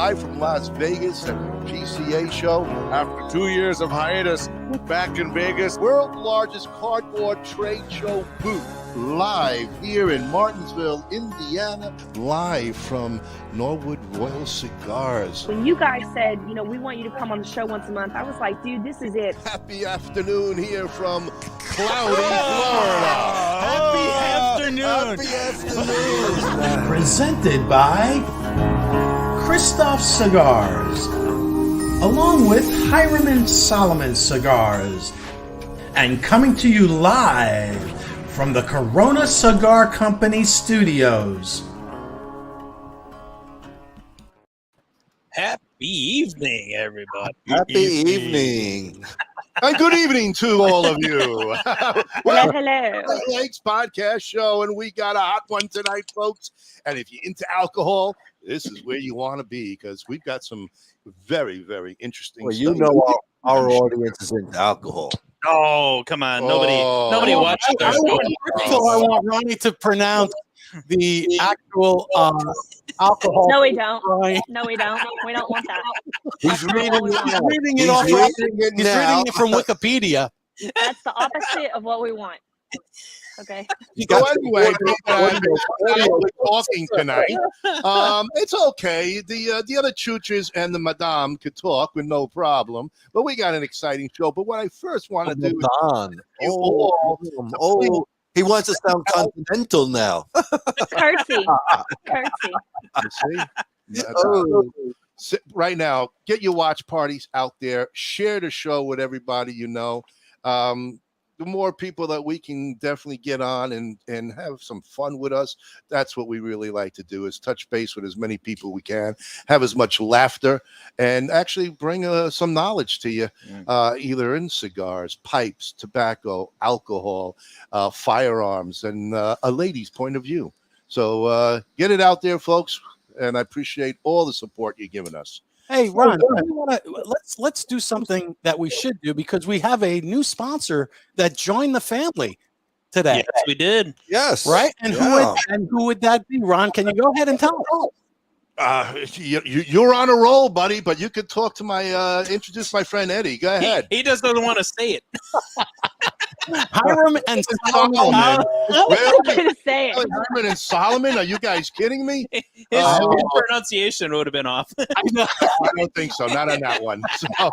live from Las Vegas at the GCA show. After 2 years of hiatus, we're back in Vegas, world's largest cardboard trade show booth. Live here in Martinsville, Indiana, live from Norwood Royal Cigars. When you guys said, you know, we want you to come on the show once a month, I was like, dude, this is it. Happy afternoon here from cloudy Florida. Happy afternoon. Happy afternoon. Presented by Kristoff Cigars, along with Hiram & Solomon Cigars, and coming to you live from the Corona Cigar Company studios. Happy evening, everybody. Happy evening. And good evening to all of you. Hello, hello. Alec's podcast show, and we got a hot one tonight, folks. And if you're into alcohol, this is where you want to be, because we've got some very, very interesting Well, stuff. you know our audience is into alcohol. Oh, come on. Nobody watched I their want Ronnie to pronounce the actual alcohol. No, we don't. No, we don't. We don't want that. He's reading He's reading it from Wikipedia. That's the opposite of what we want. Okay. So anyway, we're talking tonight. It's okay. The other chooches and the madame could talk with no problem, but we got an exciting show. But what I first want to do is he wants to sound continental now. Curtsy. See? Right now, get your watch parties out there. Share the show with everybody you know. The more people that we can definitely get on and have some fun with us, that's what we really like to do, is touch base with as many people we can, have as much laughter, and actually bring some knowledge to you, either in cigars, pipes, tobacco, alcohol, firearms, and a lady's point of view. So get it out there, folks, and I appreciate all the support you're giving us. Hey, Ron, let's do something that we should do, because we have a new sponsor that joined the family today. Yes, we did. Yes. Right? And who would that be, Ron? Can you go ahead and tell us? You're on a roll, buddy, but you could talk to introduce my friend Eddie. Go ahead. He just doesn't want to say it. Hiram and Solomon. I was going to say it. Hiram and Solomon? Are you guys kidding me? His pronunciation would have been off. I don't think so. Not on that one. So,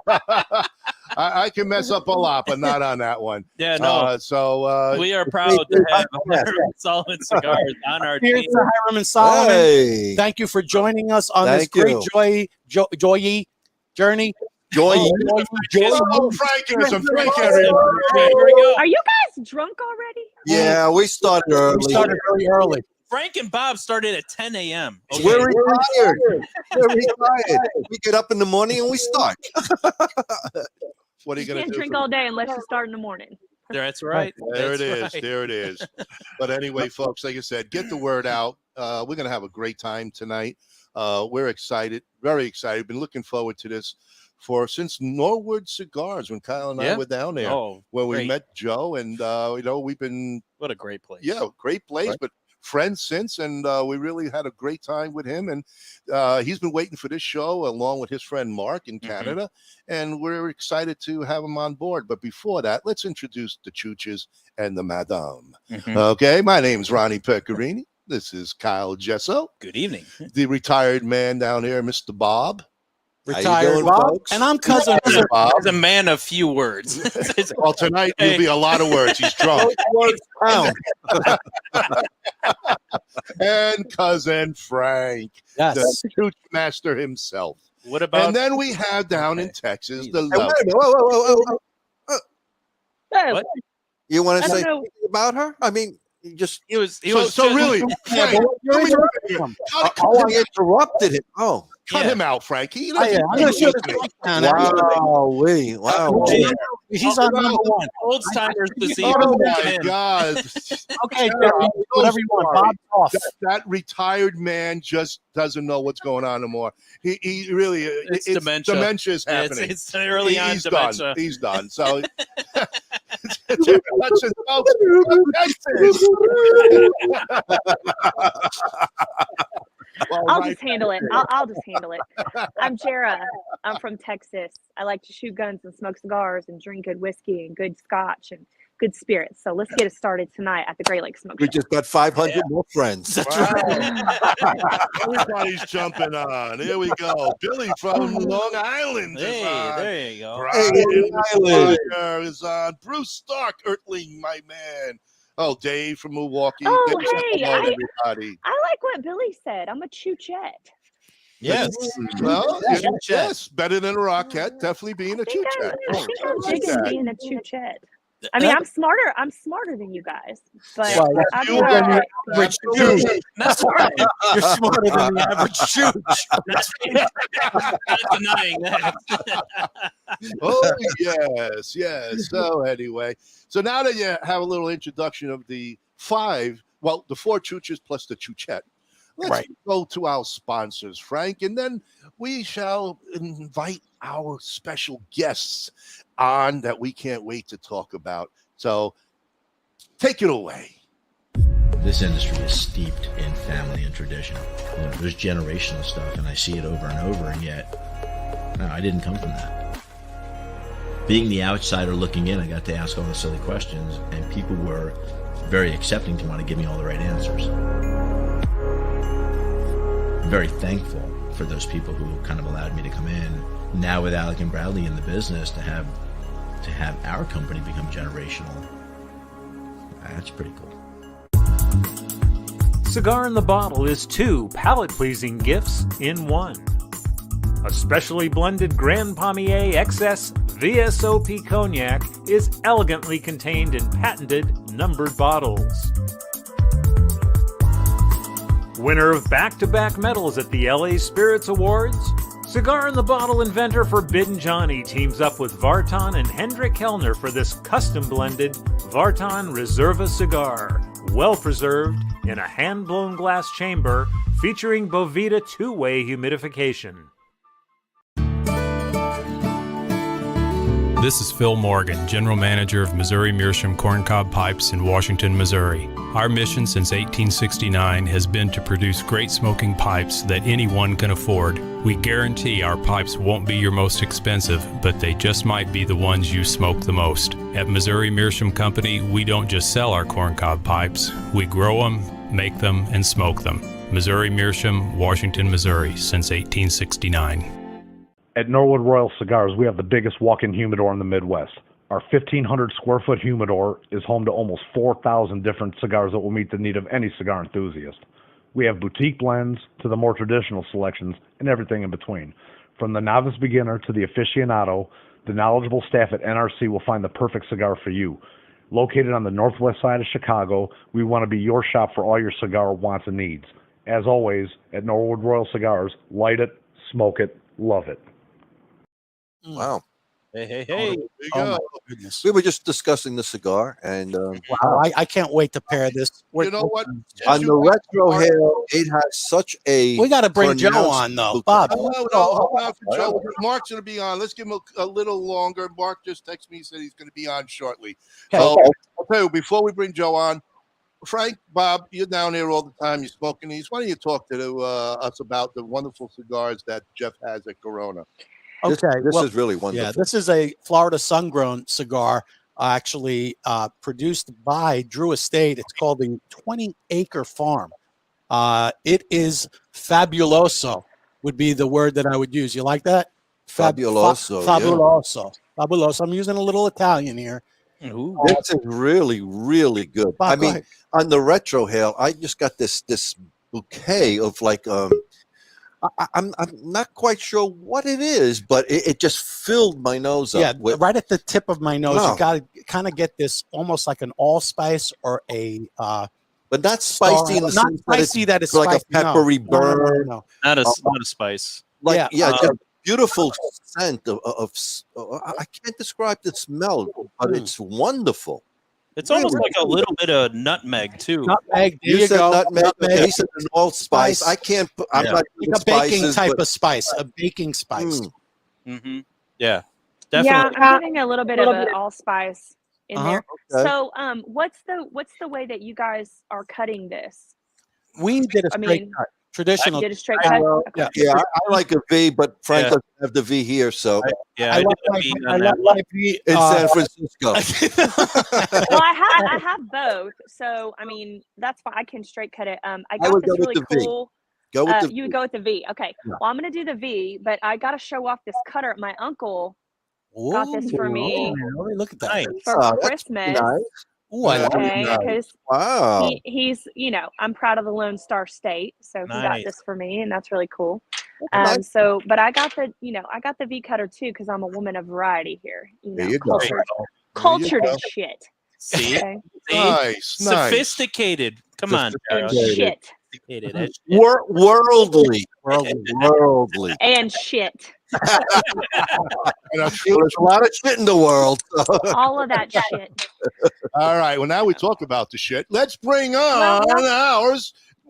I can mess up a lot, but not on that one. Yeah, no. We are proud to have Hiram and Solomon Cigars on our Here's team. to Hiram and Solomon. Hey. Thank you for joining us on this great joy journey. Frank and some Frank, everybody. Here we go. Are you guys drunk already? Yeah, we started early. We started very early. Frank and Bob started at 10 a.m. Okay. We're retired. We get up in the morning and we start. What are you going to can't do? Drink all day unless you start in the morning. That's right. There it is. Right. There it is. But anyway, folks, like I said, get the word out. We're going to have a great time tonight. We're excited, very excited. Been looking forward to this since Norwood Cigars, when Kyle and I were down there, where we met Joe, and we've been what a great place. Yeah, great place, right? But friends since, and we really had a great time with him. And he's been waiting for this show along with his friend Mark in Canada, and we're excited to have him on board. But before that, let's introduce the chooches and the madame. Okay, my name's Ronnie Pecorini. This is Kyle Jesso. Good evening. The retired man down here, Mr. Bob. Retired Bob, and I'm cousin Bob. He's a man of few words. Well, tonight will be a lot of words. He's drunk. And cousin Frank, the chooch master himself. What about? And then we have down in Texas the What? You want to say something about her? I mean, he was really. Frank, I interrupted him. Oh. Cut him out, Frankie. Wow. He's on number one. Old timers to see. Oh my God. Okay, whatever you want. Bob's off. That retired man just doesn't know what's going on anymore. He really, it's dementia. Dementia is happening. It's early on dementia. Done. He's done. So. I'll just handle it. I'll just handle it. I'm Jerah. I'm from Texas. I like to shoot guns and smoke cigars and drink good whiskey and good scotch and good spirits. So let's get it started tonight at the Great Lakes Smoke Show. We just got 500 more friends. Everybody's jumping on. Here we go. Billy from Long Island. Hey, there you go. Brian is on. Bruce Stark, Earthling, my man. Oh, Dave from Milwaukee. Oh, hey, everybody. I like what Billy said. I'm a chouchette. Yes. Well, yes, better than a rocket. Definitely being a chouchette. I think I'm digging being a chouchette. I mean, I'm smarter. I'm smarter than you guys, but That's right. You're smarter than the average chooch. That's right. Not denying that. Oh yes. So anyway, so now that you have a little introduction of the four chooches plus the chouchette, let's go to our sponsors, Frank, and then we shall invite our special guests on that we can't wait to talk about. So take it away. This industry is steeped in family and tradition. There's generational stuff, and I see it over and over, and yet, no, I didn't come from that. Being the outsider looking in, I got to ask all the silly questions, and people were very accepting to want to give me all the right answers. I'm very thankful for those people who kind of allowed me to come in. Now with Alec and Bradley in the business, to have our company become generational, that's pretty cool. Cigar in the Bottle is 2 palate-pleasing gifts in 1. A specially blended Grand Pommier XS VSOP cognac is elegantly contained in patented numbered bottles. Winner of back-to-back medals at the LA Spirits Awards, Cigar in the Bottle inventor Forbidden Johnny teams up with Vartan and Hendrik Kellner for this custom-blended Vartan Reserva cigar, well-preserved in a hand-blown glass chamber featuring Bovita 2-way humidification. This is Phil Morgan, General Manager of Missouri Meerschaum Corncob Pipes in Washington, Missouri. Our mission since 1869 has been to produce great smoking pipes that anyone can afford. We guarantee our pipes won't be your most expensive, but they just might be the ones you smoke the most. At Missouri Meerschaum Company, we don't just sell our corncob pipes. We grow them, make them, and smoke them. Missouri Meerschaum, Washington, Missouri, since 1869. At Norwood Royal Cigars, we have the biggest walk-in humidor in the Midwest. Our 1,500 square foot humidor is home to almost 4,000 different cigars that will meet the need of any cigar enthusiast. We have boutique blends to the more traditional selections and everything in between. From the novice beginner to the aficionado, the knowledgeable staff at NRC will find the perfect cigar for you. Located on the northwest side of Chicago, we want to be your shop for all your cigar wants and needs. As always, at Norwood Royal Cigars, light it, smoke it, love it. Wow. Hey. Oh, my goodness. We were just discussing the cigar, and wow, I can't wait to pair this. You know what? On the retro hail, it has such a. We got to bring Joe on, though. Bob. Joe. Mark's going to be on. Let's give him a little longer. Mark just texted me and said he's going to be on shortly. So I'll tell you, before we bring Joe on, Frank, Bob, you're down here all the time. You're smoking these. Why don't you talk to us about the wonderful cigars that Jeff has at Corona? Okay, this is really wonderful. Yeah, this is a Florida sun-grown cigar, actually produced by Drew Estate. It's called the 20-acre farm. It is fabuloso, would be the word that I would use. You like that? Fabuloso. Fabuloso. Yeah. Fabuloso. I'm using a little Italian here. Ooh. This is really, really good. Bob, I mean, on the retro hail, I just got this bouquet of like I'm not quite sure what it is, but it just filled my nose up. Yeah, right at the tip of my nose. You got to kind of get this almost like an allspice or a but not spicy in the not sense spicy that is like spicy. a peppery burn. No. Not a spice. Like just beautiful scent of I can't describe the smell, but it's wonderful. It's almost like a little bit of nutmeg too. Nutmeg. There you go. Nutmeg. Okay, he said an allspice. I can't. I'm not like a baking type of spice. A baking spice. Mm-hmm. Yeah, definitely. Yeah, I'm getting a little bit of an allspice in there. Okay. So, what's the way that you guys are cutting this? We did a straight cut. Traditional. You did a straight cut? Okay. Yeah, I like a V, but Frank doesn't have the V here, so I did a V on that. my V in San Francisco. Well, I have both, so I mean that's why I can straight cut it. I got would this go with really the V. cool. Go with the You would go with the V. Okay. Yeah. Well, I'm gonna do the V, but I got to show off this cutter. My uncle got this for me Look at that. for that's Christmas. nice. Ooh, I like Okay, that. because Wow. he's I'm proud of the Lone Star State, so he got Nice. this for me, and that's really cool. Nice. So, but I got the I got the V cutter too because I'm a woman of variety here. There you go. Cultured and shit. See? Okay. See? Nice. Sophisticated. Come on. And Jerah. shit. Sophisticated as shit. Worldly. Worldly. And shit. There's a lot of shit in the world. All of that shit. All right. Well, now we talk about the shit. Let's bring on our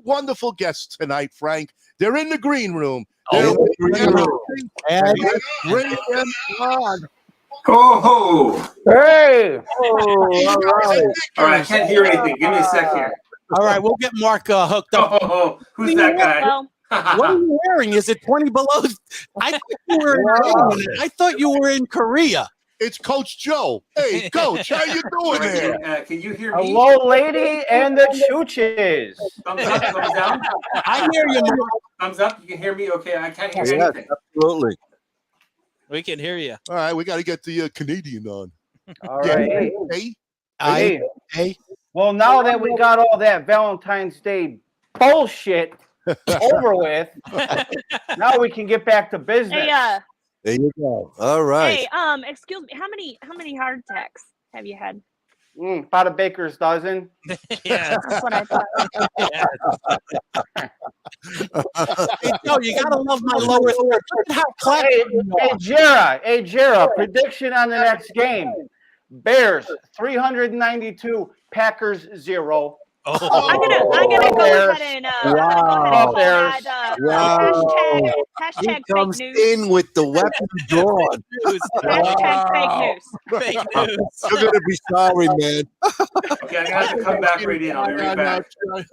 wonderful guests tonight, Frank. They're in the green room. They're green room. bring them on. Oh, Hey! all right, I can't hear anything. Give me a sec here. All right, we'll get Mark hooked up. Who's that guy? Well, What are you wearing? Is it 20 below? I thought you were I thought you were in Korea. It's Coach Joe. Hey, Coach, how you doing there? Can you hear me? Hello, lady, and the chooches. Thumbs up, thumbs down. I hear you, Mark. Thumbs up. You can hear me? Okay, I can't hear Yes, anything. absolutely. We can hear you. All right, we got to get the Canadian on. All right. Hey, Hey. Well, now that we got all that Valentine's Day bullshit over with, now we can get back to business. hey, There you go. All right. hey, excuse me. How many heart attacks have you had? About a baker's dozen. Yeah. That's what I thought. Hey, Joe, you gotta love my lower third. Look at how classy you are. Hey, Jerah, prediction on the next game. Bears 392, Packers 0. I'm gonna go ahead and hashtag He fake comes news. in with the weapon drawn. Hashtag fake news. Fake news. You're gonna be sorry, man. Okay, I'm gonna have to come back right in. I'll be right back.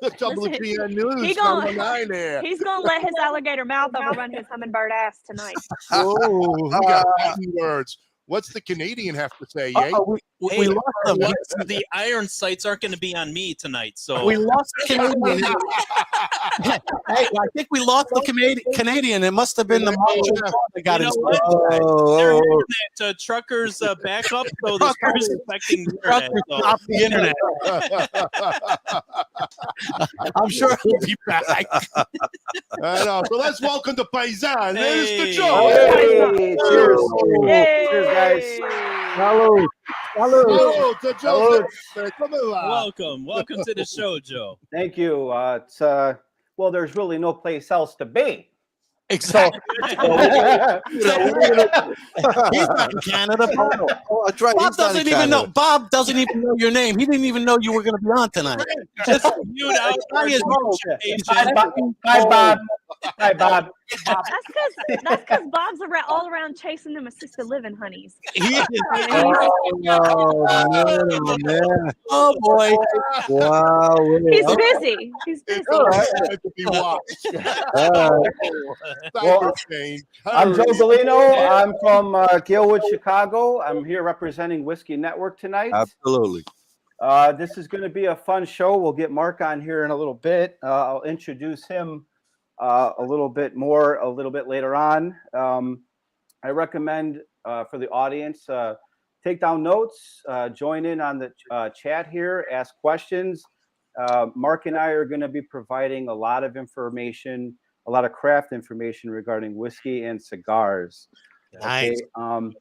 WGN News, He gonna- number 9 there. He's gonna let his alligator mouth overrun his hummingbird ass tonight. Oh, we got fighting words. What's the Canadian have to say, Yay? Hey, We lost them. the iron sights aren't going to be on me tonight. So We lost the Canadian. Hey, I think we lost the Canadian. It must have been the Marshall that got You his. know what? They're using that truckers backup, so the truckers affecting the internet. Truckers So. stopped the internet. I'm sure he'll be back. I know. So let's welcome the Paisan. There's the Hey. Joe. Hey, cheers. Yay! Cheers, guys. Salud. Hello to Joe. Come on. Welcome to the show, Joe. Thank you. It's well, there's really no place else to be. Exactly. So, He's not in Canada. Oh, that's right. Bob He's not in doesn't even know. Canada. Bob doesn't even know your name. He didn't even know you were going to be on tonight. Just mute out. Guy is old. Hi, Bob. Hi, Bob. That's because Bob's all around chasing them assisted living honeys. He is. Oh, man. Oh boy. Wow. He's busy. He's busy. To be watched. Well, I'm Joe Galino. I'm from Gilwood, Chicago. I'm here representing Whiskey Network tonight. Absolutely. This is going to be a fun show. We'll get Mark on here in a little bit. I'll introduce him a little bit later on. I recommend for the audience, take down notes, join in on the chat here, ask questions. Mark and I are going to be providing a lot of information, a lot of craft information regarding whiskey and cigars. Nice. Okay?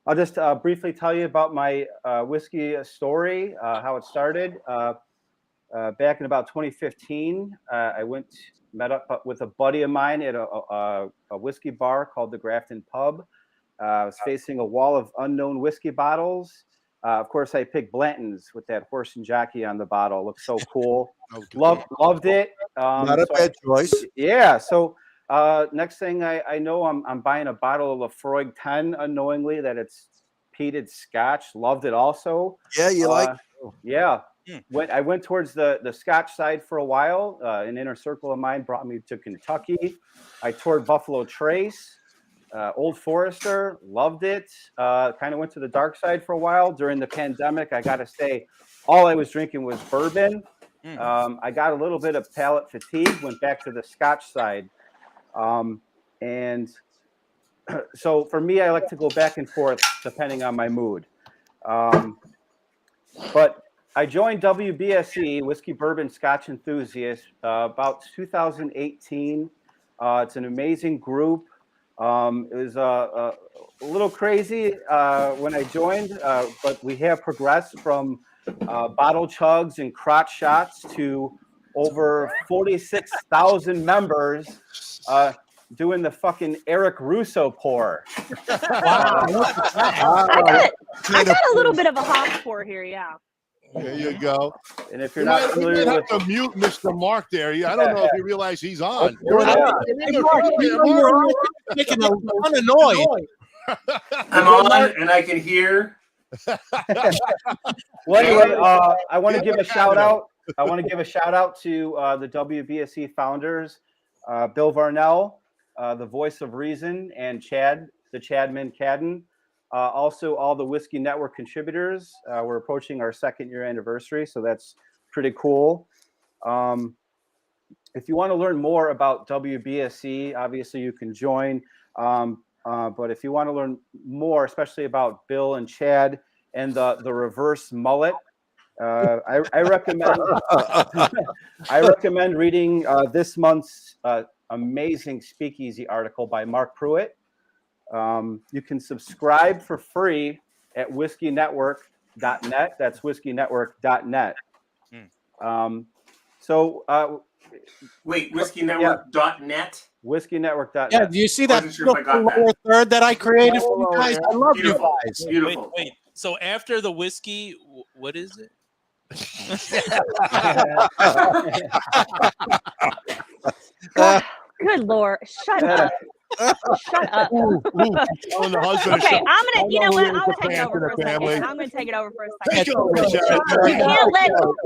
I'll just briefly tell you about my whiskey story, how it started. Back in about 2015, I met up with a buddy of mine at a whiskey bar called the Grafton Pub. I was facing a wall of unknown whiskey bottles. Of course, I picked Blanton's with that horse and jockey on the bottle. Looked so cool. Loved it. Not a bad choice. Yeah. So next thing I know, I'm buying a bottle of Lafroig 10 unknowingly that it's peated Scotch. Loved it also. Yeah, you like? Yeah. I went towards the Scotch side for a while. An inner circle of mine brought me to Kentucky. I toured Buffalo Trace, Old Forester, loved it. Kind of went to the dark side for a while. During the pandemic, I got to say, all I was drinking was bourbon. I got a little bit of palate fatigue, went back to the Scotch side. And so for me, I like to go back and forth depending on my mood. But I joined WBSE, Whiskey Bourbon Scotch Enthusiast, about 2018. It's an amazing group. It was a little crazy when I joined, but we have progressed from bottle chugs and crotch shots to over 46,000 members doing the fucking Eric Russo pour. Wow. I got a little bit of a hop pour here, yeah. There you go. And if you're not familiar have with to mute Mr. Mark there. I don't know if you realize he's on. Making a ton of noise. I'm on and I can hear. Well, anyway, I want to give a shout out. I want to give a shout out to the WBSE founders, Bill Varnell, the voice of reason, and Chad, the Chadman Cadden. Also, all the Whiskey Network contributors. We're approaching our 2nd year anniversary, so that's pretty cool. If you want to learn more about WBSE, obviously you can join. But if you want to learn more, especially about Bill and Chad and the reverse mullet, I recommend I recommend reading this month's amazing Speakeasy article by Mark Pruitt. You can subscribe for free at whiskeynetwork.net. That's whiskeynetwork.net. Wait, whiskeynetwork.net? Whiskeynetwork.net. Yeah, do you see that Wasn't sure if I got lower third that I created for you guys? I love you guys. Beautiful. Wait. So after the whiskey, what is it? Good Lord. Shut up. Shut up. Okay, I'm gonna. You know what? I'm gonna take it over for a second. I'm gonna take it over for a second.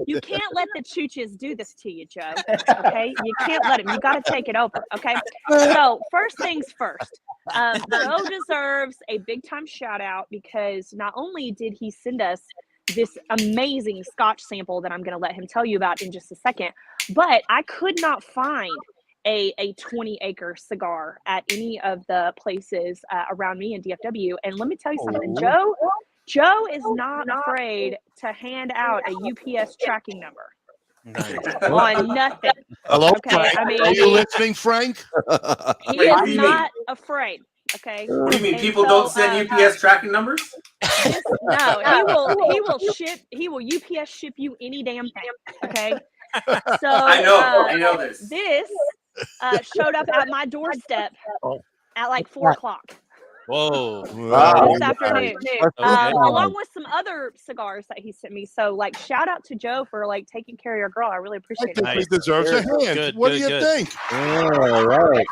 You can't let the chooches do this to you, Joe. Okay, you can't let him. You got to take it over. Okay. So first things first. Joe deserves a big time shout out because not only did he send us this amazing Scotch sample that I'm going to let him tell you about in just a second, but I could not find a 20-acre cigar at any of the places around me in DFW. And let me tell you something, Joe is not afraid to hand out a UPS tracking number. On nothing. Hello, okay, Frank. I mean, Are you listening, Frank? He is not afraid. Okay. What do you mean? People don't send UPS tracking numbers? No, he will UPS ship you any damn thing. Okay. So I know this. This showed up at my doorstep at like 4 o'clock. Whoa. This afternoon. Along with some other cigars that he sent me. So like shout out to Joe for like taking care of your girl. I really appreciate it. He deserves a hand. What do you think? All right.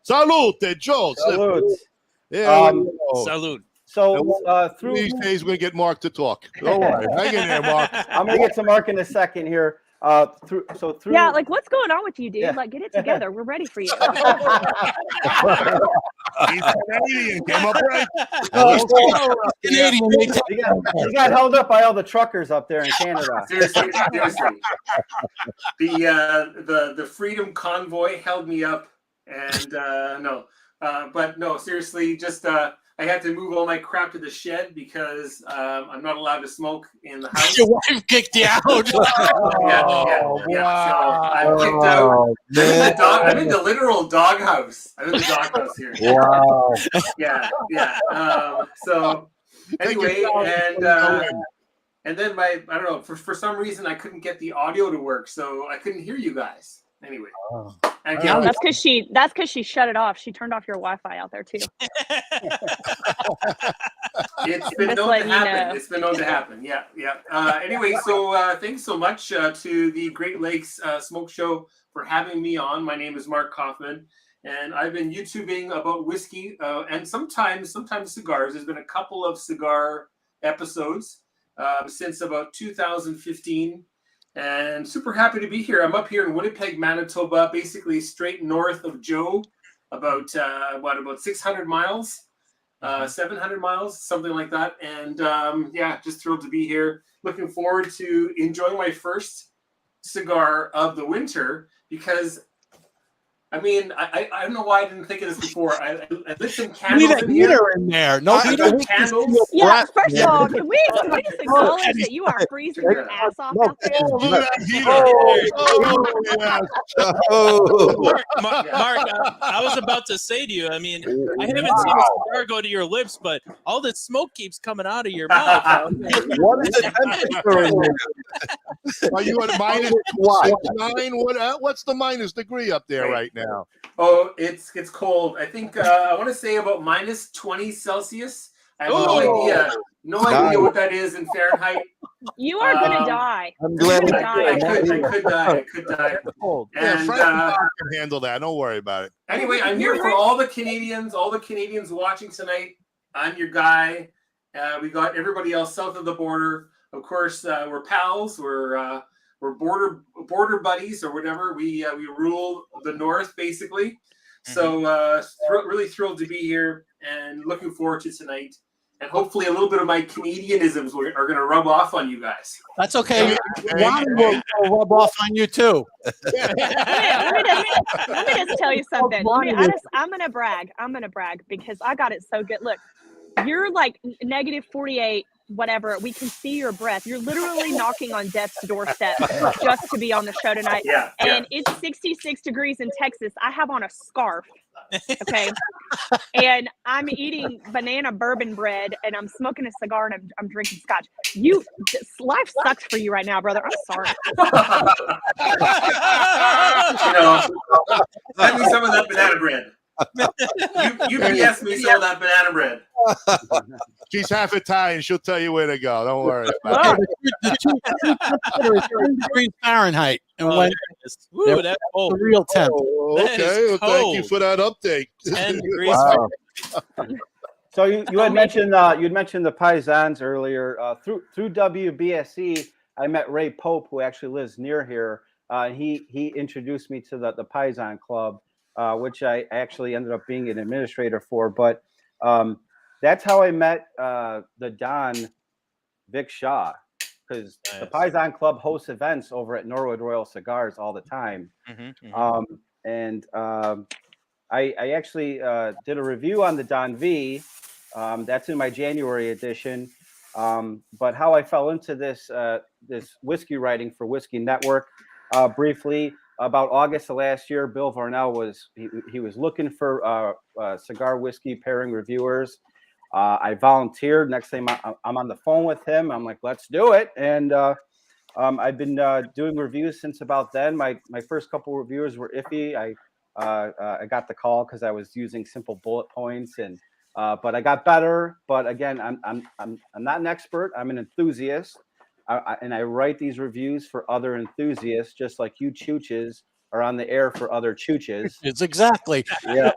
Salute, Joe. Salute. Yeah. Salute. So through these days we get Mark to talk. Don't worry. Hang in there, Mark. I'm gonna get to Mark in a second here. Through yeah, like what's going on with you, dude? Yeah. Like get it together. We're ready for you. He's Canadian. Came up right. Canadian. He got held up by all the truckers up there in Canada. Seriously. The Freedom Convoy held me up, and but no, seriously, just I had to move all my crap to the shed because I'm not allowed to smoke in the house. Your wife kicked you out. Yeah. So I'm kicked out. I'm in the literal doghouse. I'm in the doghouse here. Wow. Yeah. So anyway, and then I don't know, for some reason I couldn't get the audio to work, so I couldn't hear you guys. Anyway, that's because she shut it off. She turned off your Wi-Fi out there too. It's been known to happen. It's been known to happen. Yeah. Anyway, so thanks so much to the Great Lakes Smoke Show for having me on. My name is Mark Kaufman, and I've been YouTubing about whiskey and sometimes cigars. There's been a couple of cigar episodes since about 2015, and super happy to be here. I'm up here in Winnipeg, Manitoba, basically straight north of Joe, about 600 miles. 700 miles, something like that. And yeah, just thrilled to be here. Looking forward to enjoying my first cigar of the winter, because I mean, I don't know why I didn't think of this before. I lit some candles in here. In there. No, I lit candles. Yeah, first of all, can we just acknowledge that you are freezing your ass off out there? Mark, I was about to say to you, I mean, I haven't seen a cigar go to your lips, but all this smoke keeps coming out of your mouth. What is the temperature in there? Are you at -9? What's the minus degree up there right now? Oh, it's cold. I think I want to say about -20 Celsius. I have no idea what that is in Fahrenheit. You are gonna die. I'm glad I could die. And Frank can handle that. Don't worry about it. Anyway, I'm here for all the Canadians watching tonight. I'm your guy. We got everybody else south of the border. Of course, we're pals. We're border buddies or whatever. We rule the North basically. So really thrilled to be here and looking forward to tonight. And hopefully a little bit of my Canadianisms are going to rub off on you guys. That's okay. Ron will rub off on you too. Let me just tell you something. I'm gonna brag. Because I got it so good. Look, you're like -48. Whatever, we can see your breath. You're literally knocking on death's doorstep just to be on the show tonight. And it's 66 degrees in Texas. I have on a scarf, okay? And I'm eating banana bourbon bread, and I'm smoking a cigar, and I'm drinking scotch. Life sucks for you right now, brother. I'm sorry. Send me some of that banana bread. You BS me some of that banana bread. She's half Italian. She'll tell you where to go. Don't worry about it. 10 degrees Fahrenheit. And when that's cold. The real temp. Okay, well, thank you for that update. 10 degrees. So you had mentioned the Paisans earlier. Through WBSE, I met Ray Pope, who actually lives near here. He introduced me to the Paisan Club, which I actually ended up being an administrator for. But that's how I met the Don, Vic Shaw, because the Paisan Club hosts events over at Norwood Royal Cigars all the time. I actually did a review on the Don V. That's in my January edition. But how I fell into this whiskey writing for Whiskey Network, briefly, about August of last year, Bill Varnell was looking for cigar whiskey pairing reviewers. I volunteered. Next thing I'm on the phone with him. I'm like, let's do it. And I've been doing reviews since about then. My first couple reviewers were iffy. I got the call because I was using simple bullet points, and but I got better. But again, I'm not an expert. I'm an enthusiast. And I write these reviews for other enthusiasts, just like you chooches are on the air for other chooches. It's exactly. Yeah.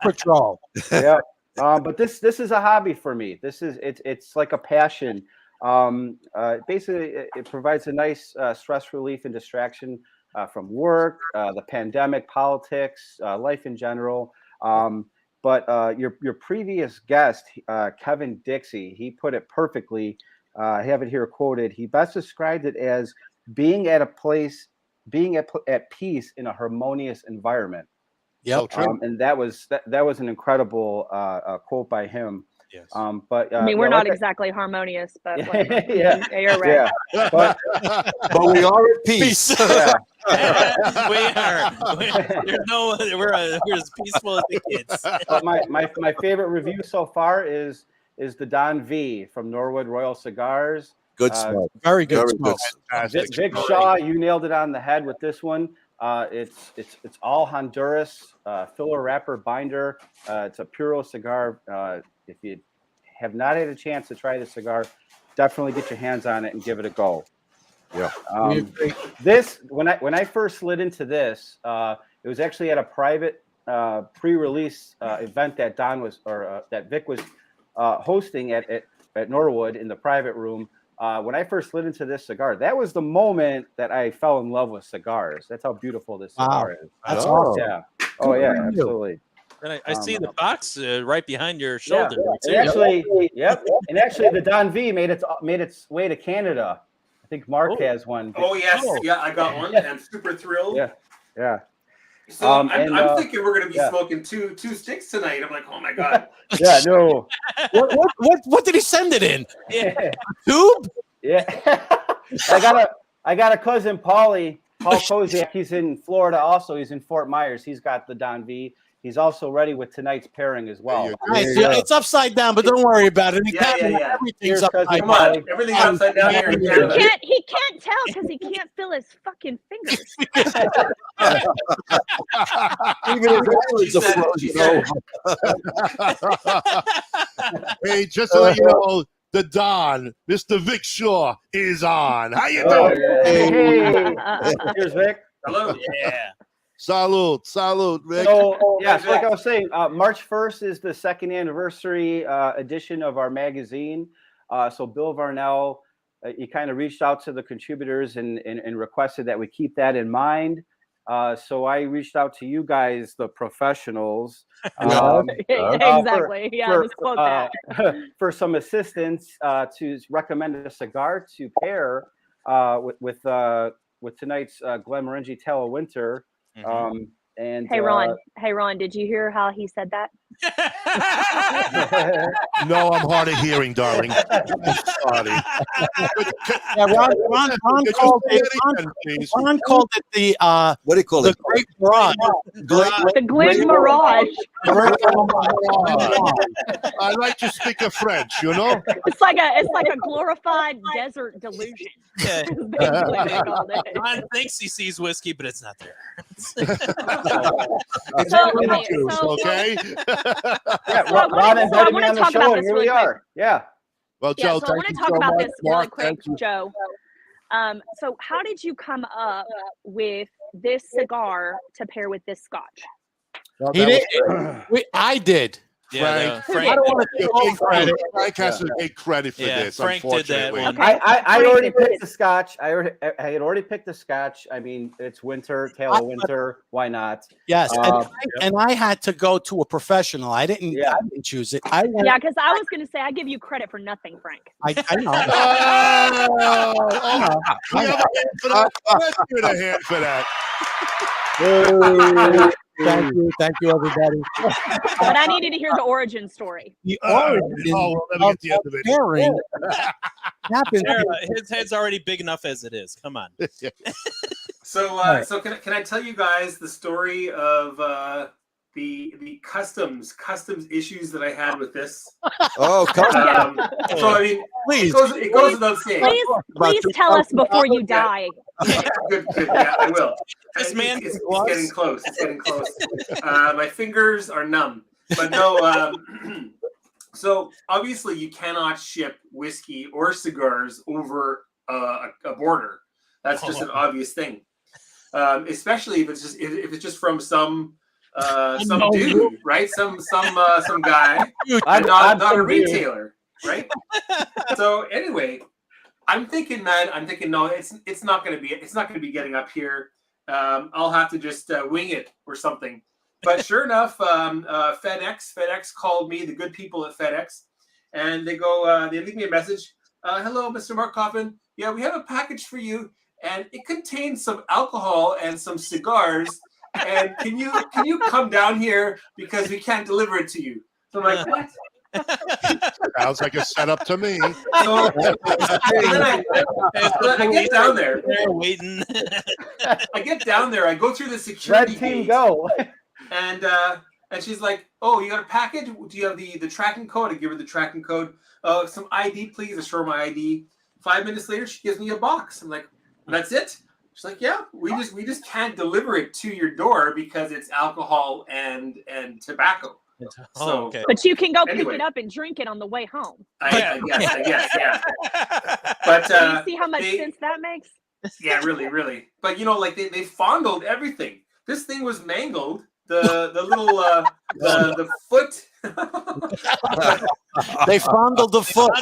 Patrol. Yeah. But this is a hobby for me. It's like a passion. Basically, it provides a nice stress relief and distraction from work, the pandemic, politics, life in general. But your previous guest, Kevin Dixie, he put it perfectly. I have it here quoted. He best described it as being at peace in a harmonious environment. Yeah, and that was an incredible quote by him. Yes. But I mean, we're not exactly harmonious, but yeah, you're right. Yeah. But we are at peace. Yeah. We are. We're as peaceful as the kids. But my favorite review so far is the Don V from Norwood Royal Cigars. Good smoke. Very good smoke. Vic Shaw, you nailed it on the head with this one. It's all Honduras, filler wrapper binder. It's a Puro cigar. If you have not had a chance to try the cigar, definitely get your hands on it and give it a go. Yeah. This when I first slid into this, It was actually at a private pre-release event that that Vic was hosting at Norwood in the private room. When I first lit into this cigar, that was the moment that I fell in love with cigars. That's how beautiful this cigar is. That's awesome. Yeah. Oh yeah, absolutely. And I see the box right behind your shoulder. Yeah. And actually, the Don V made its way to Canada. I think Mark has one. Oh yes, yeah, I got one. I'm super thrilled. Yeah. So I'm thinking we're gonna be smoking two sticks tonight. I'm like, oh my god. Yeah, no. What did he send it in? Yeah. Tube? Yeah. I got a cousin, Paul Koziak. He's in Florida also. He's in Fort Myers. He's got the Don V. He's also ready with tonight's pairing as well. Nice. It's upside down, but don't worry about it. Everything's upside down. Come on, everything's upside down here in Canada. He can't tell because he can't feel his fucking fingers. Hey, just to let you know, the Don, Mr. Vic Shaw, is on. How you doing? Hey. Here's Vic. Hello. Yeah. Salute, Vic. So like I was saying, March 1st is the second anniversary edition of our magazine. So Bill Varnell, he kind of reached out to the contributors and requested that we keep that in mind. So I reached out to you guys, the professionals. Exactly. Let's quote that. For some assistance to recommend a cigar to pair with tonight's Glenmorangie Tale of Winter. And hey Ron, did you hear how he said that? No, I'm hard of hearing, darling. Sorry. Yeah, Ron called it the what do you call it? The Great Mirage. The Glenmorangie. I like to speak of French, you know. It's like a glorified desert delusion. Yeah. Ron thinks he sees whiskey, but it's not there. It's okay. Ron invited me on the show, and here we are. Yeah. Well, Joe, so I want to talk about this really quick, Joe. So how did you come up with this cigar to pair with this Scotch? He did. I did. Frank, Frank, I don't want to take credit. Frank has to take credit for this. Frank did that one. I already picked the Scotch. I had already picked the Scotch. I mean, it's winter, Tale of Winter. Why not? Yes, and I had to go to a professional. I didn't choose it. Because I was going to say I give you credit for nothing, Frank. I know. Let's give it a hand for that. Thank you, everybody. But I needed to hear the origin story. The origin let me get the end of it. pairing happened. His head's already big enough as it is. Come on. So can I tell you guys the story of the customs issues that I had with this? Oh, customs. So I mean, Please. it goes without saying. Please tell us before you die. Good. Yeah, I will. This man it's getting close. It's getting close. My fingers are numb, but no. So obviously, you cannot ship whiskey or cigars over a border. That's just an obvious thing. Especially if it's just from some dude, right? Some guy, not a retailer, right? So anyway, I'm thinking no, it's not going to be getting up here. I'll have to just wing it or something. But sure enough, FedEx called me, the good people at FedEx, and they leave me a message. Hello, Mr. Mark Coffin. Yeah, we have a package for you, and it contains some alcohol and some cigars. And can you come down here because we can't deliver it to you? So I'm like, what? Sounds like a setup to me. So I get down there. They're waiting. I get down there. I go through the security Red team gate, go. and she's like, "Oh, you got a package? Do you have the tracking code?" I give her the tracking code. Some ID, please. I show her my ID. 5 minutes later, she gives me a box. I'm like, "That's it?" She's like, "Yeah, we just can't deliver it to your door because it's alcohol and tobacco." So, okay. But you can go pick it up and drink it on the way home. I guess, yeah. But you see how much sense that makes? Yeah, really. But like they fondled everything. this thing was mangled. The little the foot. They fondled the foot.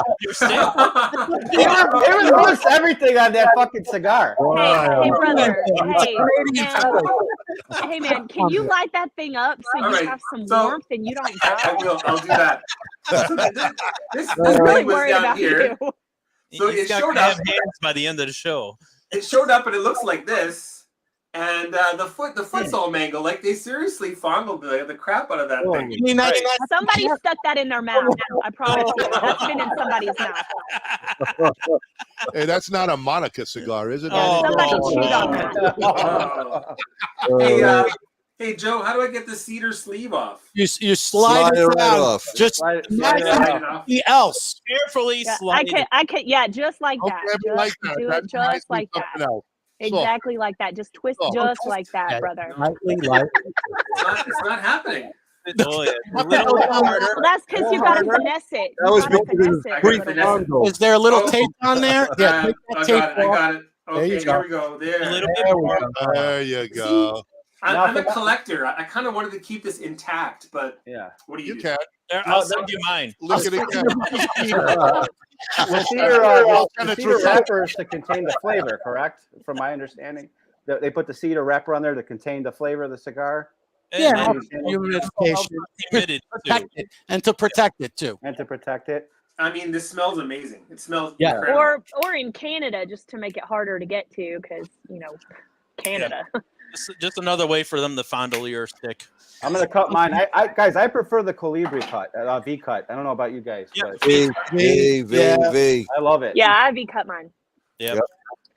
They reversed everything on that fucking cigar. Hey, brother. Hey, man. Can you light that thing up so you have some warmth and you don't die? I will. I'll do that. This I'm really thing was worried down about here. you. So He's it got showed to up. have hands by the end of the show. It showed up and it looks like this. And the foot's all mangled. Like they seriously fondled the crap out of that thing. You mean that's Somebody stuck that in their mouth. I promise you. That's been in somebody's mouth. Hey, that's not a Monica cigar, is it? Somebody chewed on that. Hey, Joe, how do I get the cedar sleeve off? You slide it right down. off. Just Slide it nothing else. Carefully Yeah, slide it. I could, yeah, just like that. Okay, Just like that. do That it reminds just me like of that. something else. Exactly like that. Just twist just like that, brother. Lightly, lightly. It's not happening. Oh, yeah. A little bit harder. Well, that's because you got to finesse it. That was You gotta because finesse it a Great little finesse. bit. Fondle. Is there a little Oh. tape on there? Yeah, take that I tape got it. I off. got it. There Okay, you here go. we go. A There. little bit There we more. go. There you go. I'm a collector. I kind of wanted to keep this intact, but Yeah. what do You do? can. There, I'll send you mine. Look at it. The cedar wrapper is to contain the flavor, correct? From my understanding, they put the cedar wrapper on there to contain the flavor of the cigar. Yeah, And humidification. humidity, Protect it, and to protect it too. And to protect it. I mean, this smells amazing. It smells Yeah. incredible. Or in Canada, just to make it harder to get to, because Canada. just another way for them to fondle your stick. I'm gonna cut mine. Guys, I prefer the Colibri cut, V cut. I don't know about you guys, Yeah. but V. I love it. Yeah, Ivy cut mine. Yep.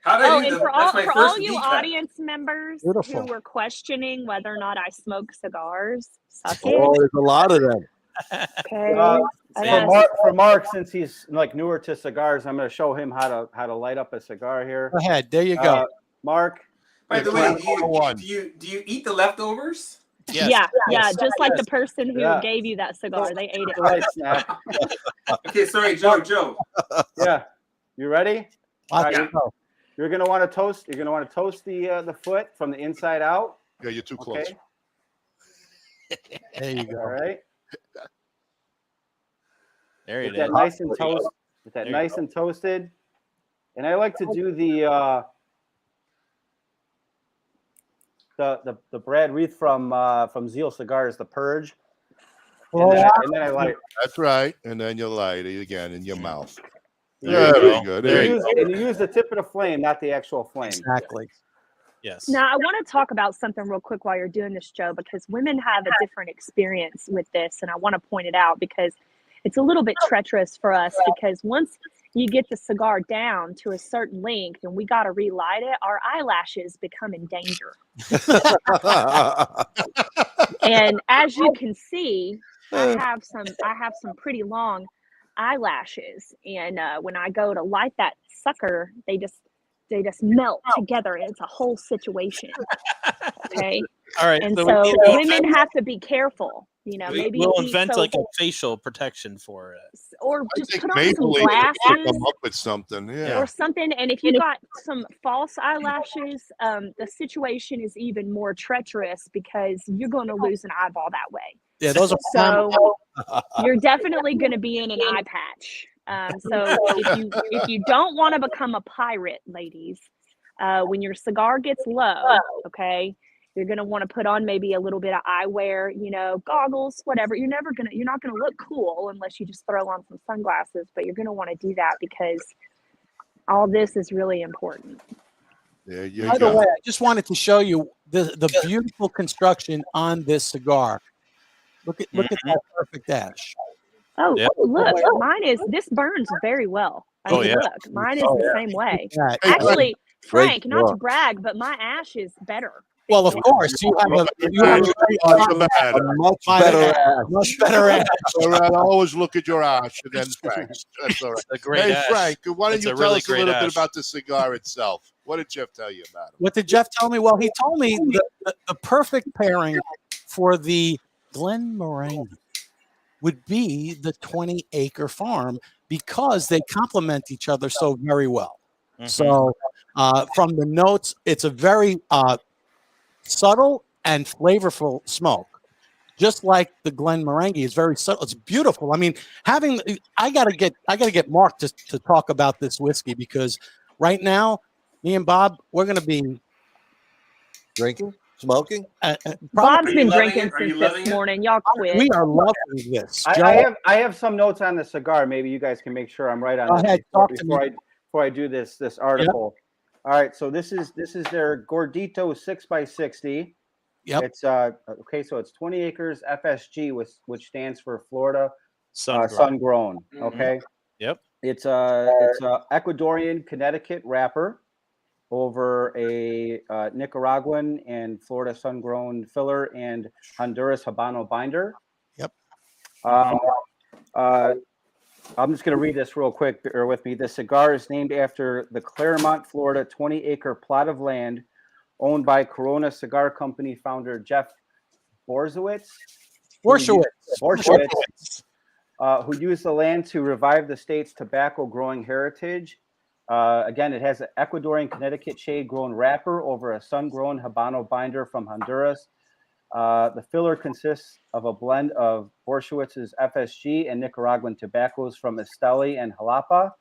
How did I do And the, for that's my all first you V-cut. audience members Beautiful. who were questioning whether or not I smoke cigars, suck Oh, it. there's a lot of them. Okay. For Mark, since he's like newer to cigars, I'm gonna show him how to light up a cigar here. Go ahead. There you go. Mark. By the way, One. do you eat the leftovers? Yes. Yeah, just like the person who Yeah. gave you that cigar, they ate it. Right, Snap. Okay, sorry, Joe. Yeah. You ready? Watch All right, it go. You're gonna want to toast. You're gonna want to toast the foot from the inside out. Yeah, you're too close. Okay. There you All go. right. There it Get that is. nice and toast. Get that There you nice go. and toasted. And I like to do the Brad Reith from Zeal Cigars, the Purge. And then I light. That's right. And then you light it again in your mouth. Yeah. Very good. There you go. And you use the tip of the flame, not the actual flame. Exactly. Yes. Now, I want to talk about something real quick while you're doing this, Joe, because women have a different experience with this. And I want to point it out because it's a little bit treacherous for us, because once you get the cigar down to a certain length and we got to relight it, our eyelashes become in danger. And as you can see, I have some pretty long eyelashes, and when I go to light that sucker, they just melt together, and it's a whole situation. Okay. All right. And so so we need to women invent- have to be careful. Maybe we'll eat invent so- like a facial protection for it. or I just think put on some Maple Leaf glasses should come up with something. Yeah. or something. And if you got some false eyelashes, the situation is even more treacherous because you're going to lose an eyeball that way. Yeah, those are So you're definitely going to be in an eye patch. So if you don't want to become a pirate, ladies, when your cigar gets low, okay, you're going to want to put on maybe a little bit of eyewear, goggles, whatever. You're not going to look cool unless you just throw on some sunglasses, but you're going to want to do that because all this is really important. There you By the go. way, I just wanted to show you the beautiful construction on this cigar. Look at that perfect ash. Oh, Yep. look, this burns very well. Oh, yeah. Look, mine is the same way. Yeah. Actually, Frank, Great not to job. brag, but my ash is better. Well, of course, you have A much better ass. much better ash. All right, always look at your ash and then Frank. That's all right. A great Hey, ash. Frank, why don't It's you a tell really us a great little bit ash. about the cigar itself? What did Jeff tell you about it? What did Jeff tell me? Well, he told me the perfect pairing for the Glenmorangie would be the 20-acre farm because they complement each other so very well. Mhm. So from the notes, it's a very subtle and flavorful smoke. Just like the Glenmorangie is very subtle. It's beautiful. I mean, I gotta get Mark to talk about this whiskey, because right now, me and Bob, we're gonna be drinking, smoking. Bob's been drinking Are you since loving this it? morning. Y'all quit. We are loving this. I have some notes on the cigar. Maybe you guys can make sure I'm right on Go this ahead, before I do this article. All right, so this is their Gordito 6x60. Yep. It's okay, so it's 20 acres FSG, which stands for Florida Sun grown. Mhm. Okay. Yep. It's a Ecuadorian Connecticut wrapper over a Nicaraguan and Florida sun grown filler and Honduras Habano binder. Yep. I'm just going to read this real quick. Bear with me. The cigar is named after the Claremont, Florida 20-acre plot of land owned by Corona Cigar Company founder Jeff Borshowitz, who used the land to revive the state's tobacco growing heritage. Again, it has an Ecuadorian Connecticut shade grown wrapper over a sun-grown Habano binder from Honduras. The filler consists of a blend of Borschowitz's FSG and Nicaraguan tobaccos from Esteli and Jalapa.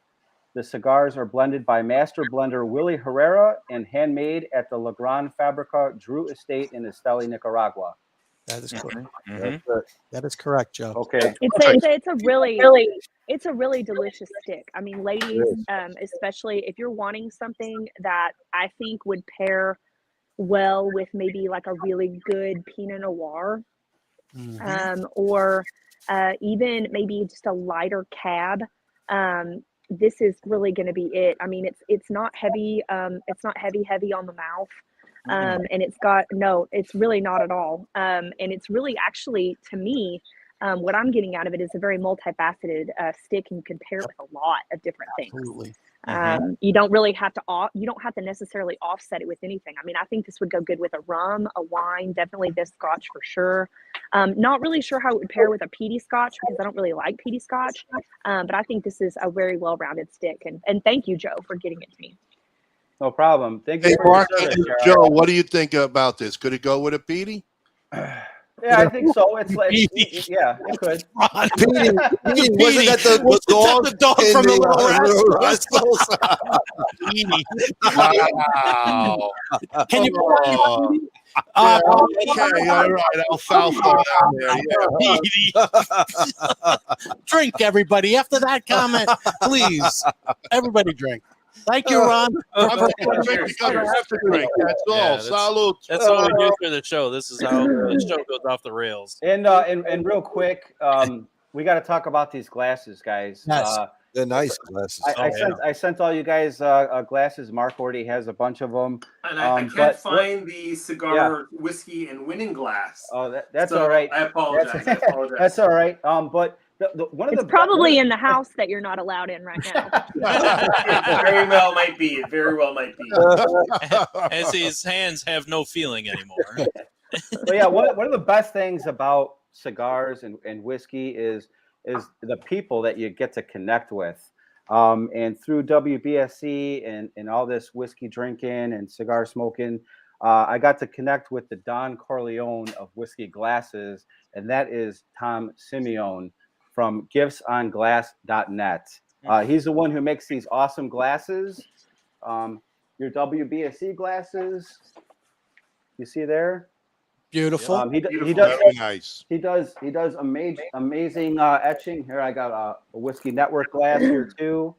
The cigars are blended by master blender Willie Herrera and handmade at the La Gran Fabrica Drew Estate in Esteli, Nicaragua. That is correct. Mm-hmm. That is correct, Joe. Okay. It's a really delicious stick. I mean, ladies, especially if you're wanting something that I think would pair well with maybe like a really good Pinot Noir, or even maybe just a lighter cab. This is really going to be it. I mean, it's not heavy. It's not heavy on the mouth. And it's really not at all. And it's really actually, to me, what I'm getting out of it is a very multifaceted stick, and you can pair it with a lot of different things. Absolutely. You don't really have to necessarily offset it with anything. I mean, I think this would go good with a rum, a wine, definitely this Scotch for sure. Not really sure how it would pair with a peaty Scotch, because I don't really like peaty Scotch. But I think this is a very well-rounded stick. And thank you, Joe, for getting it to me. No problem. Thank you. Hey, for your Mark, service, Joe, what do you think about this? Could it go with a peaty? Yeah, I think so. It's like, yeah, it could. Wasn't that the dog from the Little Rascals? Wow. Can you Okay, all right, alfalfa down there. Yeah. Drink, everybody. After that comment, please, everybody drink. Thank you, Ron. I'm going to drink because I have to drink. That's all. Salute. That's all we do for the show. This is how the show goes off the rails. And real quick, we got to talk about these glasses, guys. Yes. They're nice glasses. I sent all you guys glasses. Mark already has a bunch of them. And I can't find the cigar whiskey and winning glass. Oh, that's all right. I apologize. That's all right. But It's probably in the house that you're not allowed in right now. It very well might be. It very well might be. As his hands have no feeling anymore. But yeah, one of the best things about cigars and whiskey is the people that you get to connect with. And through WBSC and all this whiskey drinking and cigar smoking, I got to connect with the Don Corleone of whiskey glasses, and that is Tom Simeone from giftsonglass.net. He's the one who makes these awesome glasses. Your WBSC glasses, you see there? Beautiful. He does very nice. He does amazing etching. Here, I got a Whiskey Network glass here too.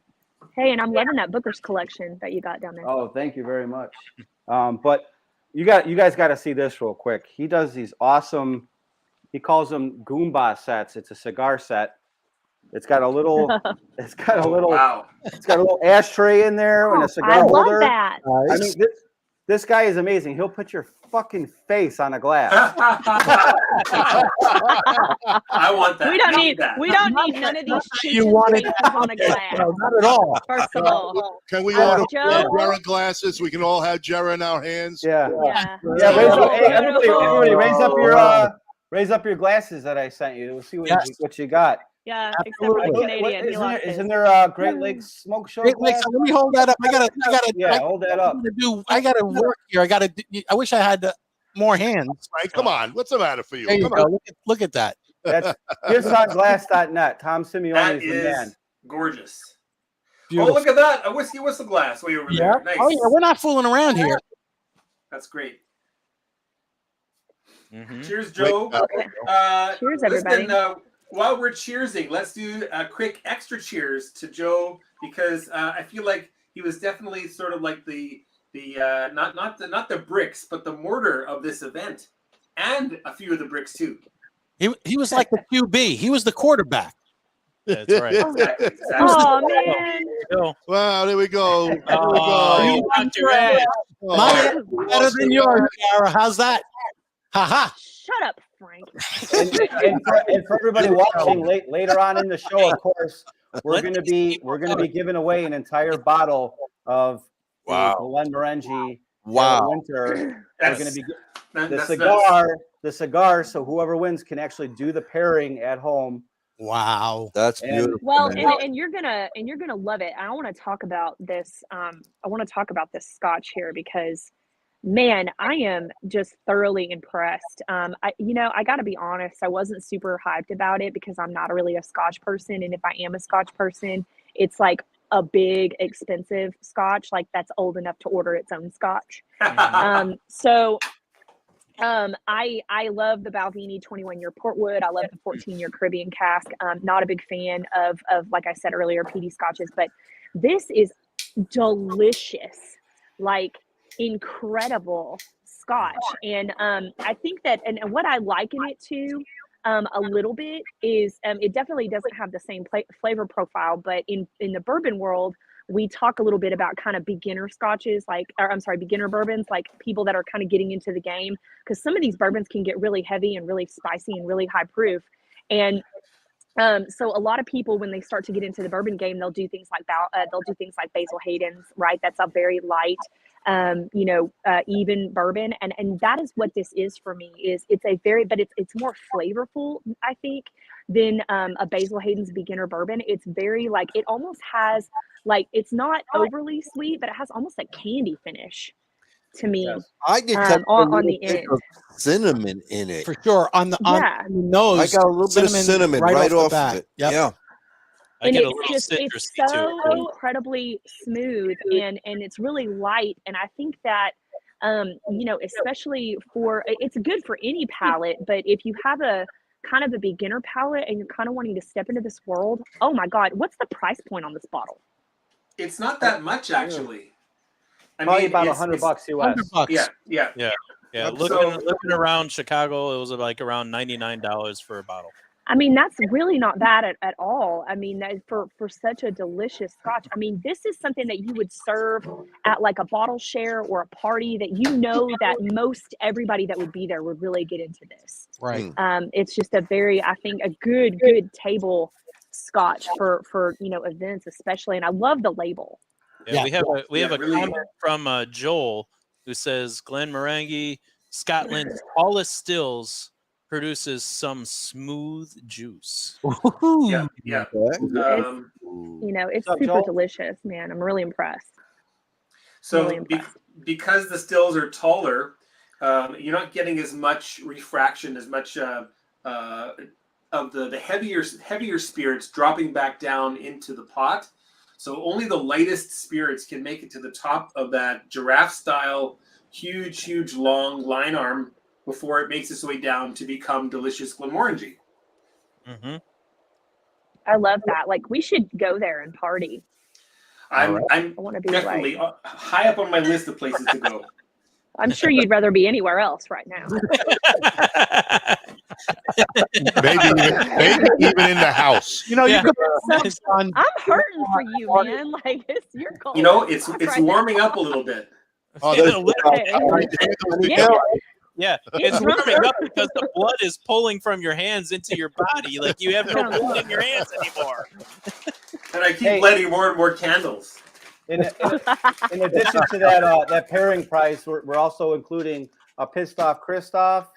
Hey, and I'm loving that Booker's collection that you got down there. Oh, thank you very much. But you guys got to see this real quick. He does these awesome. He calls them Goomba sets. It's a cigar set. It's got a little. Wow. It's got a little ashtray in there and a cigar holder. I love that. I mean, this guy is amazing. He'll put your fucking face on a glass. I want that. We don't need none of these cheap things on a glass. No, not at all. First of all, Can we order Joe? Jerah glasses? We can all have Jerah in our hands. Yeah. Yeah. Everybody, raise up your glasses that I sent you. We'll see what you got. Yeah, except for the Canadian. Isn't there a Great Lakes Smoke Show? Great Lakes. Let me hold that up. I gotta hold that up. I gotta work here. I wish I had more hands. Right? Come on. What's the matter for you? There you Come go. on. Look at that. That's GearSonGlass.net. Tom Simeone That is the is man. gorgeous. Beautiful. Oh, look at that. A whiskey whistle glass way over Yeah. there. Nice. Oh, yeah. We're not fooling around here. That's great. Mm-hmm. Cheers, Joe. Cheers, everybody. Listen, while we're cheersing, let's do a quick extra cheers to Joe because I feel like he was definitely sort of like the not the bricks, but the mortar of this event, and a few of the bricks too. He was like the QB. He was the quarterback. That's right. Exactly. Oh man! Wow, there we go. There we Oh, go. you knocked your ass. Mine is better than yours, Jerah. How's that? Ha ha. Shut up, Frank. And for everybody watching later on in the show, of course, we're gonna be giving away an entire bottle of the Glenmorangie Winter. We're gonna be the cigar. So whoever wins can actually do the pairing at home. Wow, that's beautiful. Well, and you're gonna love it. I want to talk about this. I want to talk about this Scotch here because, man, I am just thoroughly impressed. I got to be honest. I wasn't super hyped about it because I'm not really a Scotch person, and if I am a Scotch person, it's like a big, expensive Scotch, like that's old enough to order its own Scotch. I love the Balvenie 21-year Portwood. I love the 14-year Caribbean cask. Not a big fan of like I said earlier, peaty Scotches, but this is delicious, like incredible Scotch. And I think that, and what I liken it to a little bit is it definitely doesn't have the same flavor profile, but in the bourbon world, we talk a little bit about kind of beginner scotches, beginner bourbons, like people that are kind of getting into the game, because some of these bourbons can get really heavy and really spicy and really high proof. And so a lot of people, when they start to get into the bourbon game, they'll do things like Basil Hayden's, right? That's a very light, even bourbon. And that is what this is for me. It's more flavorful, I think, than a Basil Hayden's beginner bourbon. It's very it almost has it's not overly sweet, but it has almost a candy finish to me. I get on the end. Cinnamon in it for sure. On the nose, I got a little bit of cinnamon right off of it. Yep. Yeah. And it's so incredibly smooth and it's really light. And I think that, especially it's good for any palate, but if you have a kind of a beginner palate and you're kind of wanting to step into this world, oh my God, what's the price point on this bottle? It's not that much, actually. Probably about $100 US. $100. Yeah. Looking around Chicago, it was like around $99 for a bottle. I mean, that's really not bad at all. I mean, for such a delicious Scotch. I mean, this is something that you would serve at like a bottle share or a party that that most everybody that would be there would really get into this. Right. It's just a good table Scotch for events especially, and I love the label. Yeah. We have a comment from Joel who says Glenmorangie, Scotland's tallest stills, produces some smooth juice. Yeah. It's super delicious, man. I'm really impressed. So because the stills are taller, you're not getting as much refraction, as much of the heavier spirits dropping back down into the pot. So only the lightest spirits can make it to the top of that giraffe style, huge, long line arm before it makes its way down to become delicious Glenmorangie. Mm-hmm. I love that. Like, we should go there and party. I want to be definitely high up on my list of places to go. I'm sure you'd rather be anywhere else right now. maybe even in the house. You I'm hurting for you, man. Like, you're cold. It's warming up a little bit. Oh, yeah, it's warming up because the blood is pulling from your hands into your body. Like, you have no blood in your hands anymore. And I keep lighting more and more candles. In addition to that pairing price, we're also including a pissed off Kristoff,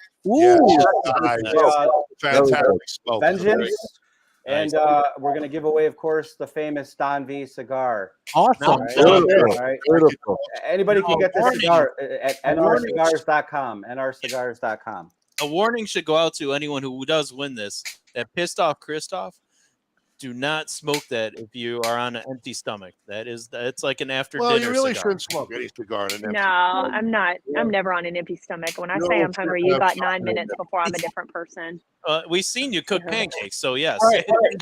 fantastic smoke. Vengeance, And we're going to give away, of course, the famous Don V cigar. Awesome. All right. All right. Anybody can get this cigar at nrcigars.com. nrcigars.com. A warning should go out to anyone who does win this. That pissed off Kristoff. Do not smoke that if you are on an empty stomach. It's like an after dinner. Well, you really cigar. shouldn't smoke any cigar in an empty No, I'm not. I'm never on an empty stomach. When I say I'm hungry, you got 9 minutes before I'm a different person. We've seen you cook pancakes, so yes.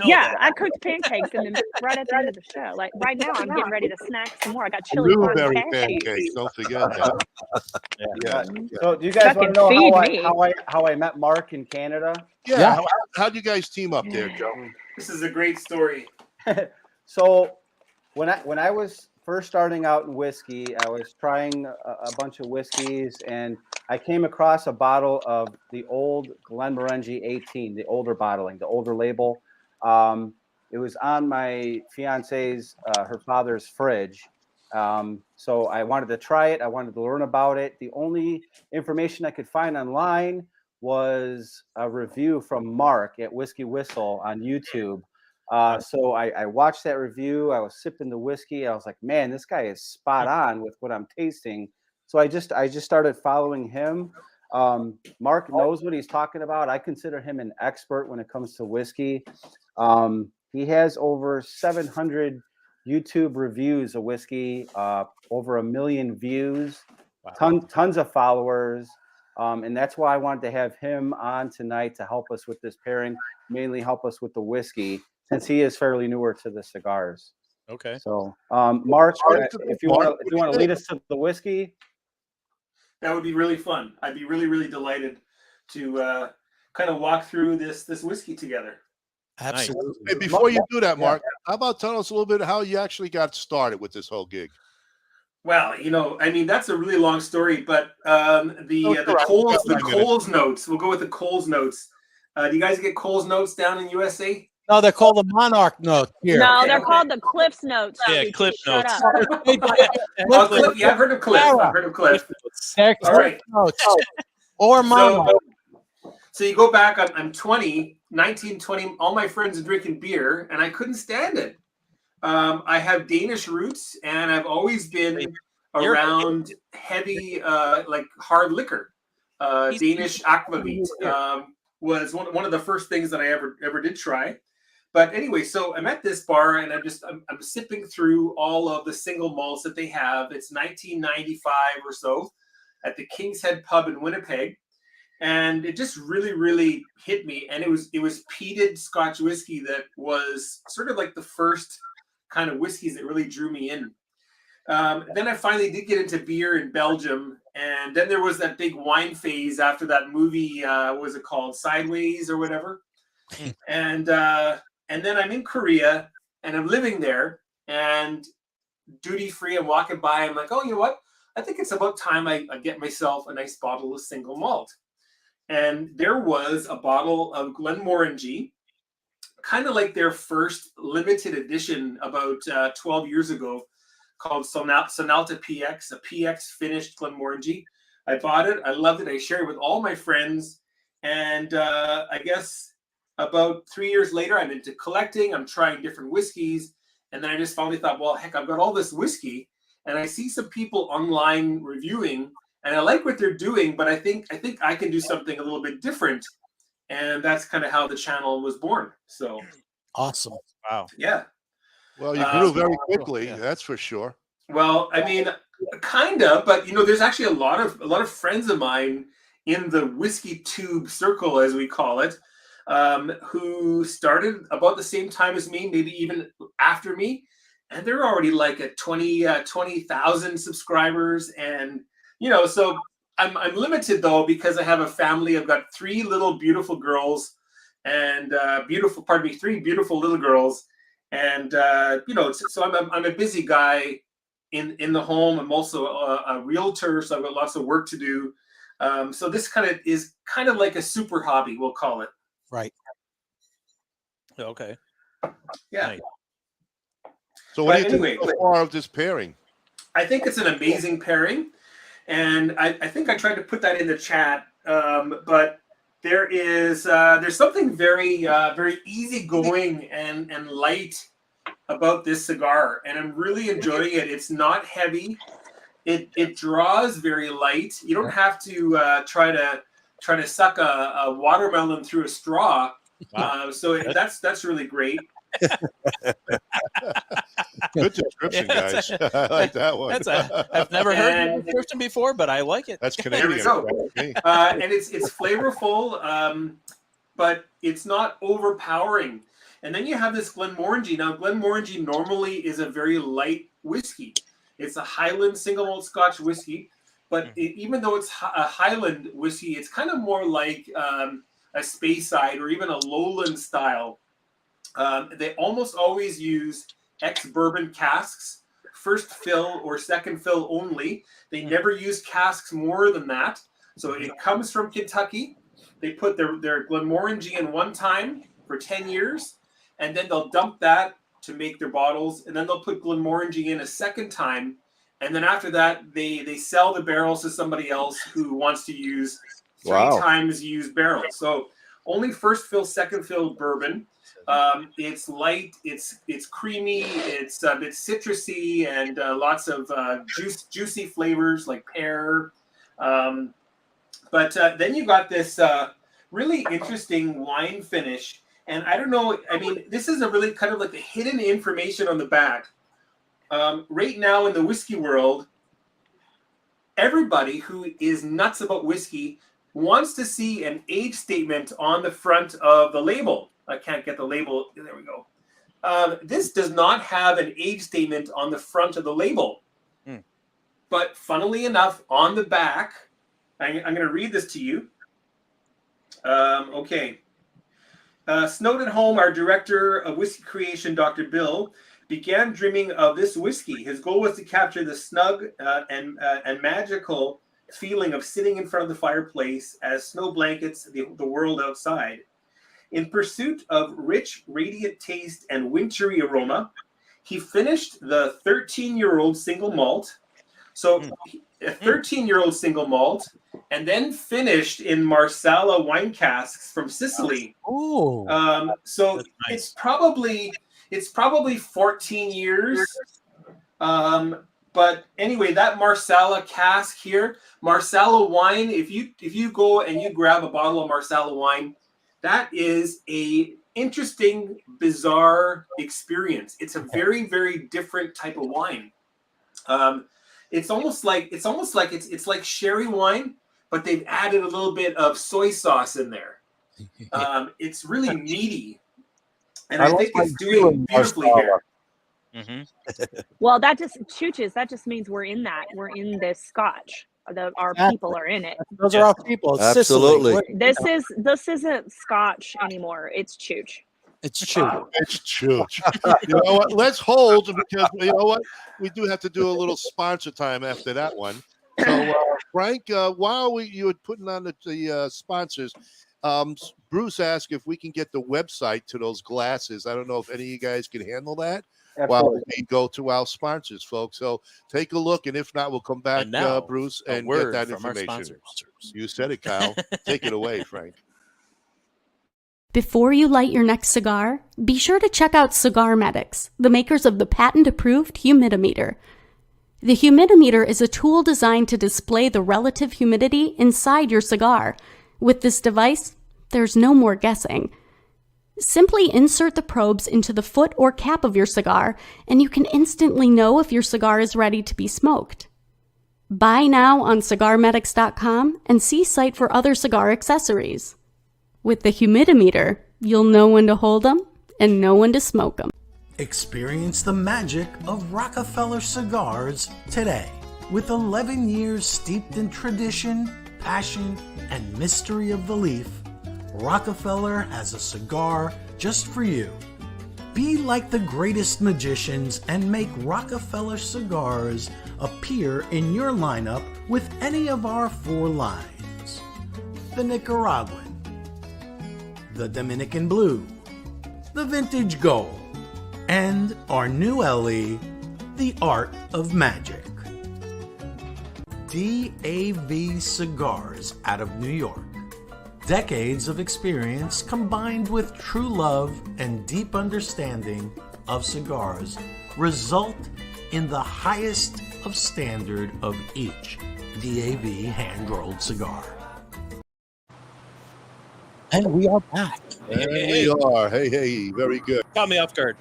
Yeah, I cooked pancakes and then right at the end of the show. Like right now, I'm getting ready to snack some more. I got chili corn blueberry cashews. pancakes. Don't forget that. Yeah. So do you guys want to know how I met Mark in Canada? Yeah. How'd you guys team up there, Joe? This is a great story. So when I was first starting out in whiskey, I was trying a bunch of whiskeys, and I came across a bottle of the old Glenmorangie 18, the older bottling, the older label. It was on my fiance's, her father's fridge. So I wanted to try it. I wanted to learn about it. The only information I could find online was a review from Mark at Whiskey Whistle on YouTube. So I watched that review. I was sipping the whiskey. I was like, man, this guy is spot on with what I'm tasting. So I just started following him. Mark knows what he's talking about. I consider him an expert when it comes to whiskey. He has over 700 YouTube reviews of whiskey, over 1 million views, tons of followers. And that's why I wanted to have him on tonight to help us with this pairing, mainly help us with the whiskey, since he is fairly newer to the cigars. Okay. So, Mark, if you want to lead us to the whiskey, that would be really fun. I'd be really, really delighted to kind of walk through this whiskey together. Absolutely. Hey, before you do that, Mark, how about telling us a little bit how you actually got started with this whole gig? Well, I mean, that's a really long story, but the Coles notes. We'll go with the Coles notes. Do you guys get Coles notes down in USA? No, they're called the Monarch notes here. No, they're called the Cliffs notes. Yeah, Cliff notes. I've heard of Cliff. All right. Or Monarch. So you go back, I'm 20, 19, 20, all my friends are drinking beer, and I couldn't stand it. I have Danish roots, and I've always been around heavy, like hard liquor. Danish aquavit was one of the first things that I ever did try. But anyway, so I'm at this bar, and I'm sipping through all of the single malts that they have. It's 1995 or so at the King's Head Pub in Winnipeg. And it just really, really hit me. And it was peated Scotch whiskey that was sort of like the first kind of whiskeys that really drew me in. Then I finally did get into beer in Belgium. And then there was that big wine phase after that movie, what was it called? Sideways or whatever. And then I'm in Korea and I'm living there, and duty free, I'm walking by. I'm like, oh, you know what? I think it's about time I get myself a nice bottle of single malt. And there was a bottle of Glenmorangie, kind of like their first limited edition about 12 years ago, called Sonalta PX, a PX finished Glenmorangie. I bought it. I loved it. I shared it with all my friends. And I guess about 3 years later, I'm into collecting. I'm trying different whiskeys. And then I just finally thought, well, heck, I've got all this whiskey. And I see some people online reviewing, and I like what they're doing, but I think I can do something a little bit different. And that's kind of how the channel was born. So awesome. Wow. Yeah. Well, you grew very quickly, that's for sure. Well, I mean, kind of, but there's actually a lot of friends of mine in the whiskey tube circle, as we call it, who started about the same time as me, maybe even after me, and they're already like at 20,000 subscribers, and so I'm limited though because I have a family. I've got 3 little beautiful girls, and 3 beautiful little girls, and so I'm a busy guy in the home. I'm also a realtor, so I've got lots of work to do. So this is kind of like a super hobby, we'll call it. Right. Okay. Yeah. Nice. So what do you think so far of this pairing? I think it's an amazing pairing. And I think I tried to put that in the chat. But there's something very very easygoing and light about this cigar, and I'm really enjoying it. It's not heavy. It draws very light. You don't have to try to suck a watermelon through a straw. Wow. So that's really great. Good description, guys. I like that one. I've never heard that description before, but I like it. That's There we Canadian. go. And it's flavorful, but it's not overpowering. And then you have this Glenmorangie. Now, Glenmorangie normally is a very light whiskey. It's a Highland single malt Scotch whiskey, but even though it's a Highland whiskey, it's kind of more like a Speyside or even a Lowland style. They almost always use ex-bourbon casks, first fill or second fill only. They never use casks more than that. So it comes from Kentucky. They put their Glenmorangie in one time for 10 years, and then they'll dump that to make their bottles, and then they'll put Glenmorangie in a second time, and then after that, they sell the barrels to somebody else who wants to use three times used barrels. So only first fill, second fill bourbon. It's light, it's creamy, it's a bit citrusy, and lots of juicy flavors like pear. But then you got this really interesting wine finish. And I don't know, I mean, this is a really kind of like the hidden information on the back. Right now in the whiskey world, everybody who is nuts about whiskey wants to see an age statement on the front of the label. I can't get the label. There we go. This does not have an age statement on the front of the label. But funnily enough, on the back, I'm going to read this to you. Okay. Snowed at home, our director of whiskey creation, Dr. Bill, began dreaming of this whiskey. His goal was to capture the snug and magical feeling of sitting in front of the fireplace as snow blankets the world outside. In pursuit of rich, radiant taste and wintry aroma, he finished the 13-year-old single malt. So a 13-year-old single malt, and then finished in Marsala wine casks from Sicily. Oh, so nice. it's probably 14 years. But anyway, that Marsala cask here, Marsala wine. If you go and you grab a bottle of Marsala wine, that is a interesting, bizarre experience. It's a very, very different type of wine. It's like sherry wine, but they've added a little bit of soy sauce in there. It's really meaty, and I think it's doing beautifully here. Well, that just means we're in this Scotch. Our people are in it. Those are our people. It's Absolutely. Sicily. This isn't Scotch anymore. It's Chooch. It's Chooch. It's Chooch. You know what? Let's hold, because you know what? We do have to do a little sponsor time after that one. So, Frank, while you were putting on the sponsors, Bruce asked if we can get the website to those glasses. I don't know if any of you guys can handle that. While we go to our sponsors, folks. So take a look, and if not, we'll come back, now, Bruce, and get that information. You said it, Kyle. Take it away, Frank. Before you light your next cigar, be sure to check out Cigar Medics, the makers of the patent-approved humidimeter. The humidimeter is a tool designed to display the relative humidity inside your cigar. With this device, there's no more guessing. Simply insert the probes into the foot or cap of your cigar, and you can instantly know if your cigar is ready to be smoked. Buy now on cigarmedics.com and see site for other cigar accessories. With the humidimeter, you'll know when to hold them and know when to smoke them. Experience the magic of Rockefeller Cigars today. With 11 years steeped in tradition, passion, and mystery of the leaf, Rockefeller has a cigar just for you. Be like the greatest magicians and make Rockefeller Cigars appear in your lineup with any of our 4 lines: the Nicaraguan, the Dominican Blue, the Vintage Gold, and our new LE, the Art of Magic. DAV Cigars out of New York. Decades of experience combined with true love and deep understanding of cigars result in the highest of standard of each DAV hand-rolled cigar. And we are back. There we are. Hey, very good. Caught me off guard.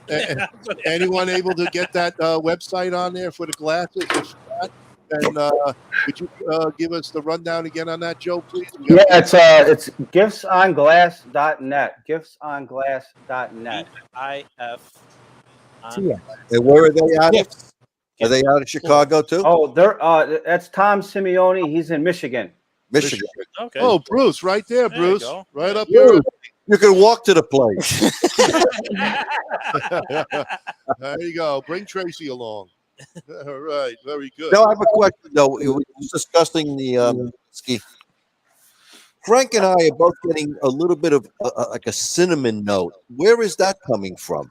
Anyone able to get that website on there for the glasses? If not, then would you give us the rundown again on that, Joe, please? Yeah, it's giftsonglass.net. Giftsonglass.net. IF. Yeah. And where are they out of? Are they out of Chicago too? Oh, that's Tom Simeone. He's in Michigan. Michigan. Okay. Oh, Bruce, right there, There you Bruce. go. Right up here. You can walk to the place. There you go. Bring Tracy along. All right. Very good. No, I have a question though. We were discussing the ski. Frank and I are both getting a little bit of like a cinnamon note. Where is that coming from?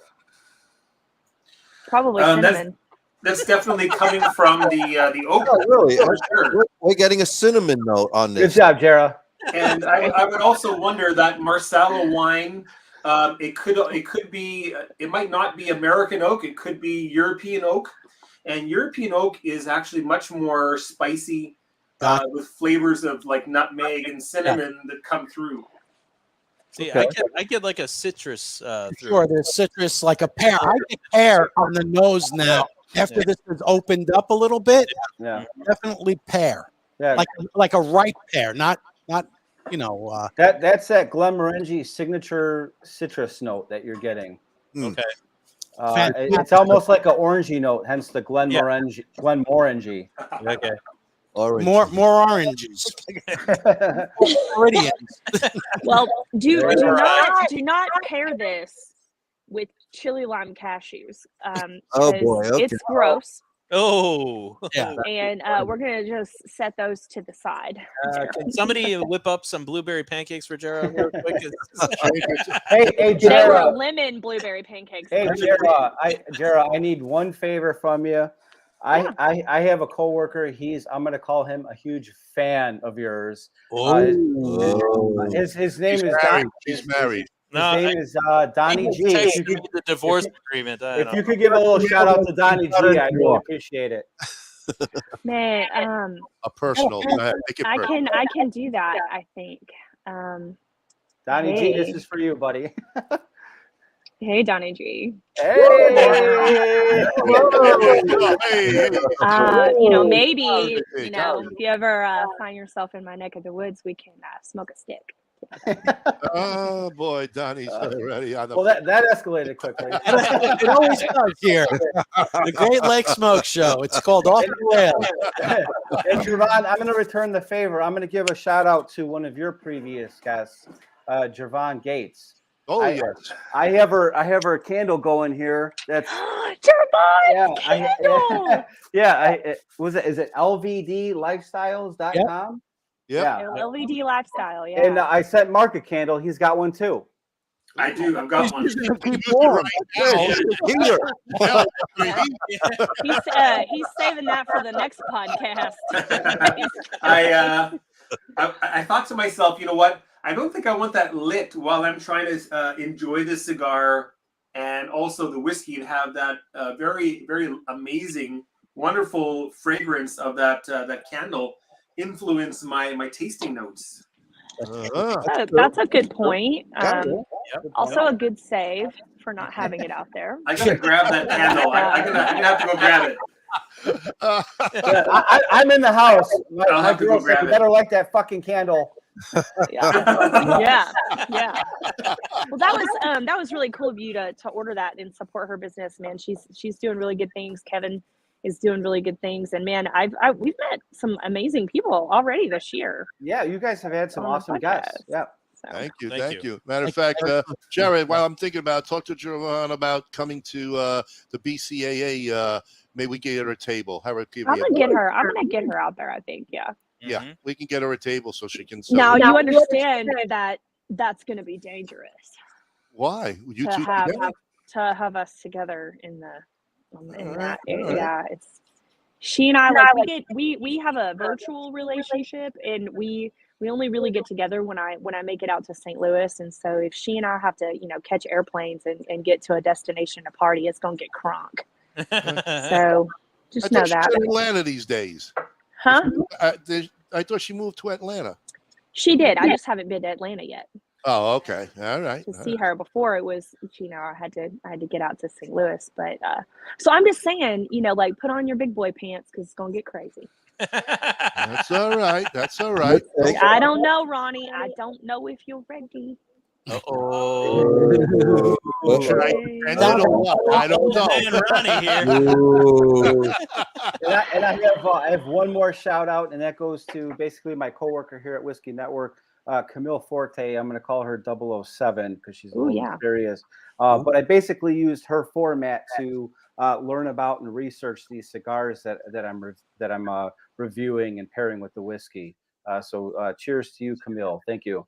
Probably cinnamon. That's definitely coming from the oak. Oh, really? For sure. We're getting a cinnamon note on this. Good job, Jerah. And I would also wonder that Marsala wine, it could be, it might not be American oak, it could be European oak, and European oak is actually much more spicy with flavors of like nutmeg and cinnamon that come through. See, Okay. I get like a citrus. Sure, there's citrus like a pear. I get pear on the nose now. After this has opened up a little bit, Yeah. definitely pear. Yeah. Like a ripe pear, not That's that Glenmorangie signature citrus note that you're getting. Okay. It's almost like an orangey note, hence the Glenmorangie. Glenmorangie. Okay. Orange. more oranges. Meridians. Well, do not pair this with chili lime cashews. Oh, 'cause boy, okay. it's gross. Oh. Yeah. And we're gonna just set those to the side. Can somebody whip up some blueberry pancakes for Jerah real quick? Hey, They were Jerah. lemon blueberry pancakes. Hey, Jerah, I need one favor from you. I have a coworker. I'm going to call him a huge fan of yours. His name is married. Don. She's married. His name is Donnie G. Text me the divorce agreement. If you could give a little shout out to Donnie G, I'd really appreciate it. Man, A personal. Go ahead, make it personal. I can do that. I think. Donnie G, this is for you, buddy. Hey, Donnie G. Hey. Maybe if you ever find yourself in my neck of the woods, we can smoke a stick. Oh boy, Donnie's already on the. Well, that escalated quickly. It always does here. The Great Lake Smoke Show. It's called Off the Rail. And Jervon, I'm going to return the favor. I'm going to give a shout out to one of your previous guests, Jervon Gates. Oh yes. I have her candle going here. That's Jervon candle. Is it lvdlifestyles.com? Yeah. LED lifestyle. Yeah. And I sent Mark a candle. He's got one too. I do. I've got one. He's saving that for the next podcast. I thought to myself, you know what? I don't think I want that lit while I'm trying to enjoy this cigar and also the whiskey and have that very, very amazing, wonderful fragrance of that candle influence my tasting notes. That's a good point. Also a good save for not having it out there. I gotta grab that candle. I'm gonna have to go grab it. I'm in the house. I'll have to go grab You it. better like that fucking candle. Yeah. Well, that was really cool of you to order that and support her business, man. She's doing really good things. Kevin is doing really good things, and man, we've met some amazing people already this year. Yeah, you guys have had some awesome guests. Yeah. Thank you. Matter of fact, Jerah, while I'm thinking about, talk to Jervon about coming to the BCAA. Maybe we get her a table. I'm gonna get her out there. I think. Yeah, we can get her a table so she can. Now you understand that that's going to be dangerous. Why? You to two have us together in that area. She and I we have a virtual relationship, and we only really get together when I make it out to St. Louis. And so if she and I have to, catch airplanes and get to a destination to party, it's gonna get crunk. So just know that. She's in Atlanta these days. Huh? I thought she moved to Atlanta. She did. I just haven't been to Atlanta yet. Oh, okay. All right. To see her before it was, I had to get out to St. Louis. But so I'm just saying, put on your big boy pants because it's gonna get crazy. That's all right. That's all right. I don't know, Ronnie. I don't know if you're ready. Uh-oh. I don't know. Ronnie here. And I have one more shout out, and that goes to basically my coworker here at Whiskey Network, Camille Forte. I'm going to call her 007 because she's a little mysterious. But I basically used her format to learn about and research these cigars that I'm reviewing and pairing with the whiskey. So cheers to you, Camille. Thank you.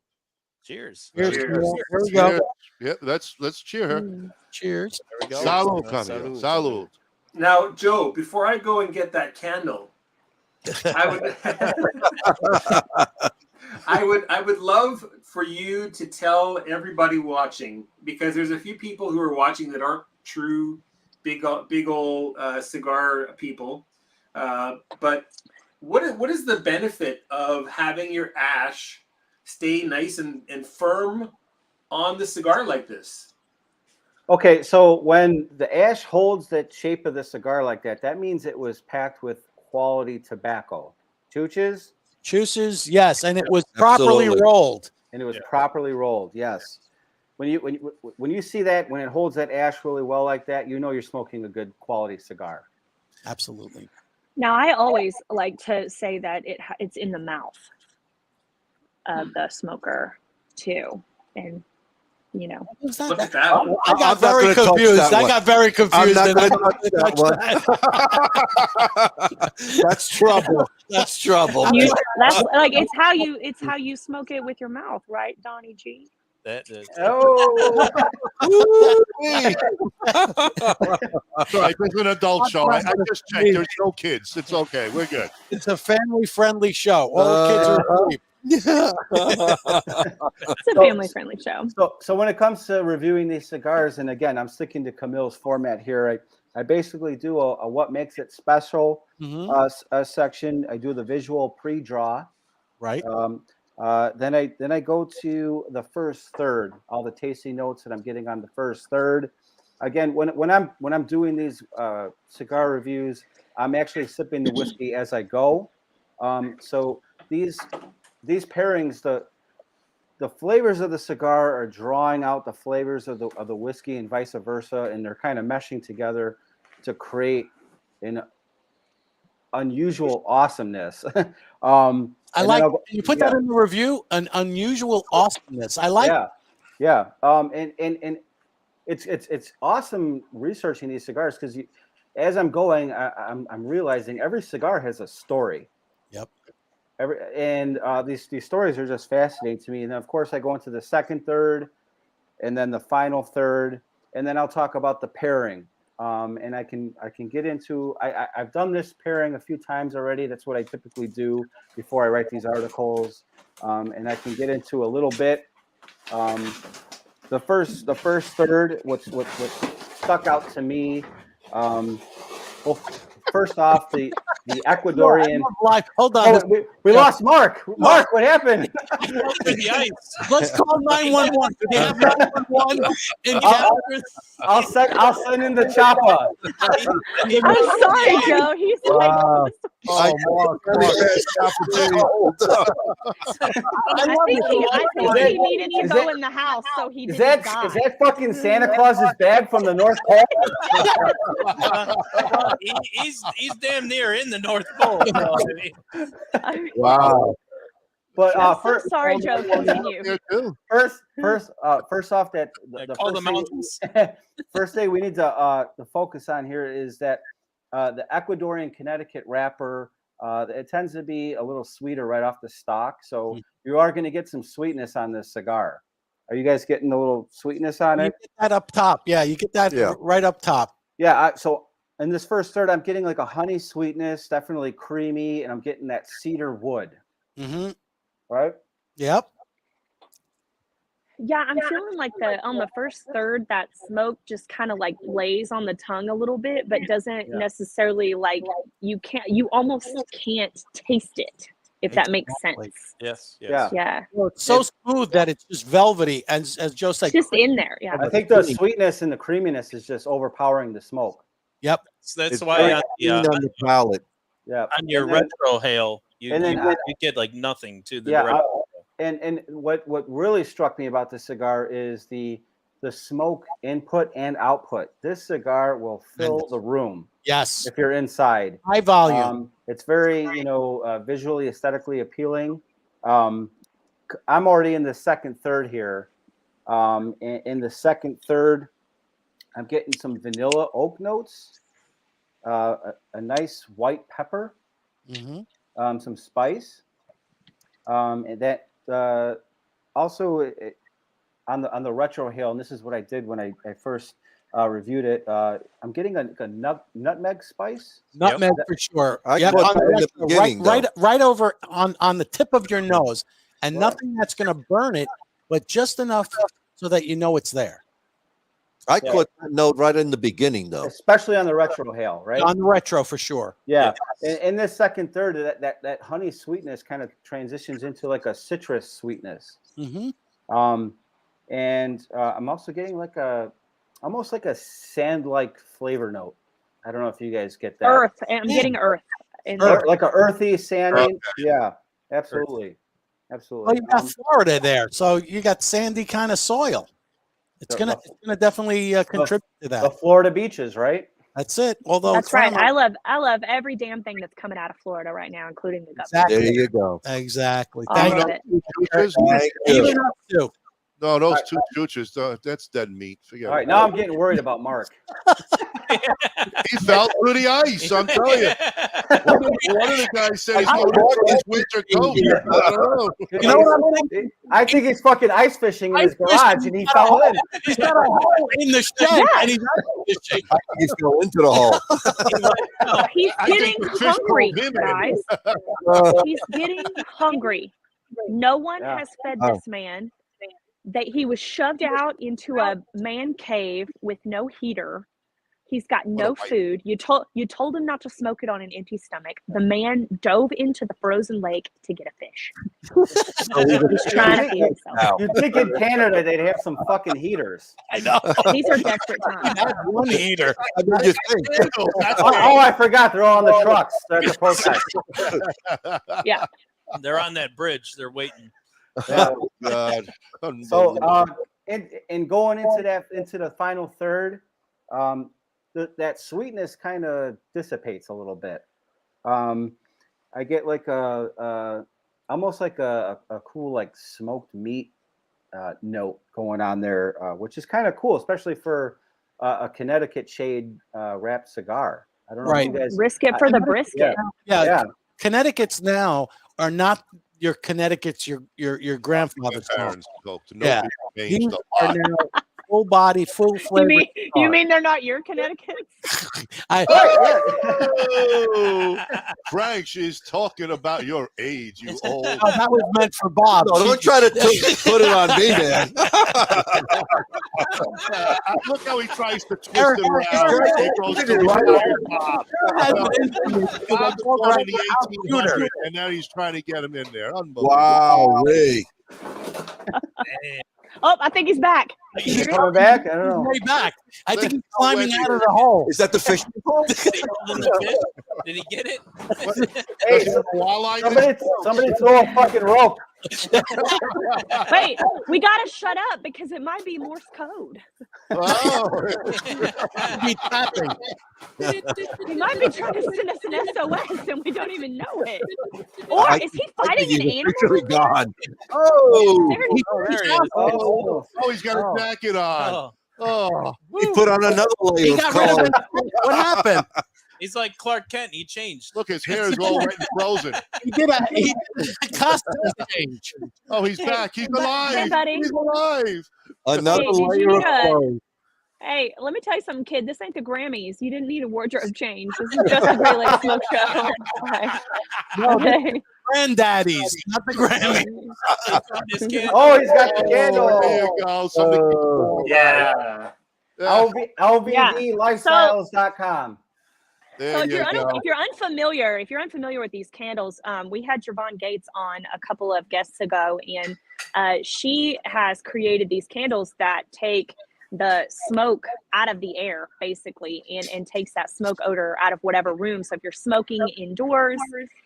Cheers. Cheers. Cheers. Here we go. Yep, let's cheer her. Cheers. There we go. Salud, Camille. Salud. Now, Joe, before I go and get that candle, I would love for you to tell everybody watching, because there's a few people who are watching that aren't true big old cigar people. But what is the benefit of having your ash stay nice and firm on the cigar like this? Okay, so when the ash holds that shape of the cigar like that, that means it was packed with quality tobacco. Chooches? Chooches, yes, and it was properly rolled. And it was properly rolled, yes. When you see that, when it holds that ash really well like that, you're smoking a good quality cigar. Absolutely. Now, I always like to say that it's in the mouth of the smoker too, and Look at that. I got very confused. That's trouble. That's trouble. That's like it's how you smoke it with your mouth, right, Donnie G? Sorry, this is an adult show. I just checked. There's no kids. It's okay. We're good. It's a family-friendly show. All the kids are asleep. It's a family-friendly show. So when it comes to reviewing these cigars, and again, I'm sticking to Camille's format here. I basically do a what makes it special section. I do the visual pre-draw. Right. Then I go to the first third, all the tasting notes that I'm getting on the first third. Again, when I'm doing these cigar reviews, I'm actually sipping the whiskey as I go. So these pairings, the flavors of the cigar are drawing out the flavors of the whiskey and vice versa, and they're kind of meshing together to create an unusual awesomeness. I like you put that in the review, an unusual awesomeness. I like yeah. And it's awesome researching these cigars because as I'm going, I'm realizing every cigar has a story. Yep. These stories are just fascinating to me. And then of course I go into the second third, and then the final third, and then I'll talk about the pairing. And I can get into I've done this pairing a few times already. That's what I typically do before I write these articles. And I can get into a little bit. The first third, what stuck out to me. Well, first off, the Ecuadorian. Hold on. We lost Mark. Mark, what happened? Let's call 911. They have 911 in I'll send in the chopper. I'm sorry, Joe. He's like. I think he needed to go in the house, so he didn't die. Is that fucking Santa Claus's bag from the North Pole? He's damn near in the North Pole. Wow. But first, sorry, Joe. Continue. First off, that the first thing we need to focus on here is that the Ecuadorian Connecticut wrapper, it tends to be a little sweeter right off the stock, so you are going to get some sweetness on this cigar. Are you guys getting a little sweetness on it? You get that up top. Yeah, you get that right up top. Yeah. So in this first third, I'm getting like a honey sweetness, definitely creamy, and I'm getting that cedar wood. Mm-hmm. Right? Yep. Yeah, I'm feeling like on the first third, that smoke just kind of like lays on the tongue a little bit, but doesn't necessarily like you almost can't taste it, if that makes sense. Yes. Yeah. Well, it's so smooth that it's just velvety, as Joe said. It's just in there. Yeah. I think the sweetness and the creaminess is just overpowering the smoke. Yep. So that's It's why very on clean on the palate. Yeah. on your retro hail, you get like nothing to the retro. And what really struck me about this cigar is the smoke input and output. This cigar will fill the room. Yes. If you're inside. High volume. It's very, visually, aesthetically appealing. I'm already in the second third here. In the second third, I'm getting some vanilla oak notes, a nice white pepper, some spice, and that also on the retro hail. And this is what I did when I first reviewed it. I'm getting a nutmeg spice. Nutmeg for sure. I Yep, got on that in the the beginning, right over on the tip of your nose, and nothing that's going to burn it, but just enough so that you know it's there. I caught that note right in the beginning, though. Especially on the retro hail, right? On the retro for sure. Yeah. In this second third, that honey sweetness kind of transitions into like a citrus sweetness. Mm-hmm. And I'm also getting like almost like a sand-like flavor note. I don't know if you guys get that. Earth. I'm getting earth. In there. Like a earthy, sandy. Yeah, absolutely. Absolutely. Well, you got Florida there, so you got sandy kind of soil. It's gonna definitely contribute to that. The Florida beaches, right? That's it. Although that's right. I love every damn thing that's coming out of Florida right now, including the government. Exactly. There you go. Exactly. All of it. Even us too. No, those two chooches, that's dead meat. Forget All right, now I'm getting worried about Mark. He fell through the ice, I'm telling you. One of the guys said he's going to walk his winter coat. I don't know. You know what I'm thinking? I think he's fucking ice fishing in his garage, and he fell in. He's got a hole in the shed, and he's ice fishing. I think he's going into the hole. He's getting hungry, guys. He's getting hungry. No one has fed this man. That he was shoved out into a man cave with no heater. He's got no food. You told him not to smoke it on an empty stomach. The man dove into the frozen lake to get a fish. He's trying to feed himself. You'd think in Canada they'd have some fucking heaters. I know. These are desperate times. One heater. Oh, I forgot. They're all on the trucks. They're at the protest. Yeah. They're on that bridge. They're waiting. Oh, God. So, and going into the final third, that sweetness kind of dissipates a little bit. I get like almost like a cool like smoked meat note going on there, which is kind of cool, especially for a Connecticut shade wrapped cigar. I don't know if you guys risk it for the brisket. Yeah. Connecticut's now are not your Connecticut's your grandfather's parents. Yeah, these are now full body, full flavor. You mean they're not your Connecticut's? Frank, she's talking about your age, you old. Oh, that was meant for Bob. No, don't try to put it on me, man. Look how he tries to twist it around. He goes to Bob. Bob's born in the 1800s, and now he's trying to get him in there. Unbelievable. Wow, Ray. Oh, I think he's back. He's coming back? I don't know. He's way back. I think he's climbing out of the hole. Is that the fish hole? Did he get it? Hey, somebody throw a fucking rope. Wait, we gotta shut up because it might be Morse code. Oh. He's tapping. He might be trying to send us an SOS and we don't even know it. Or is he fighting an animal? Gone. He's got a jacket on. He put on another layer of color. What happened? He's like Clark Kent. He changed. Look, his hair is all wet and frozen. He did a costume change. Oh, he's back. He's alive. Hey, buddy. He's alive. Another Hey, layer of clothes. Hey, let me tell you something, kid. This ain't the Grammys. You didn't need a wardrobe change. This is just a Great Lakes Smoke Show. Okay. Granddaddies, not the Grammy. Oh, he's got the candle. There you go. Something Yeah. LVDlifestyles.com. So if you're unfamiliar with these candles, we had Javon Gates on a couple of guests ago, and she has created these candles that take the smoke out of the air, basically, and takes that smoke odor out of whatever room. So if you're smoking indoors,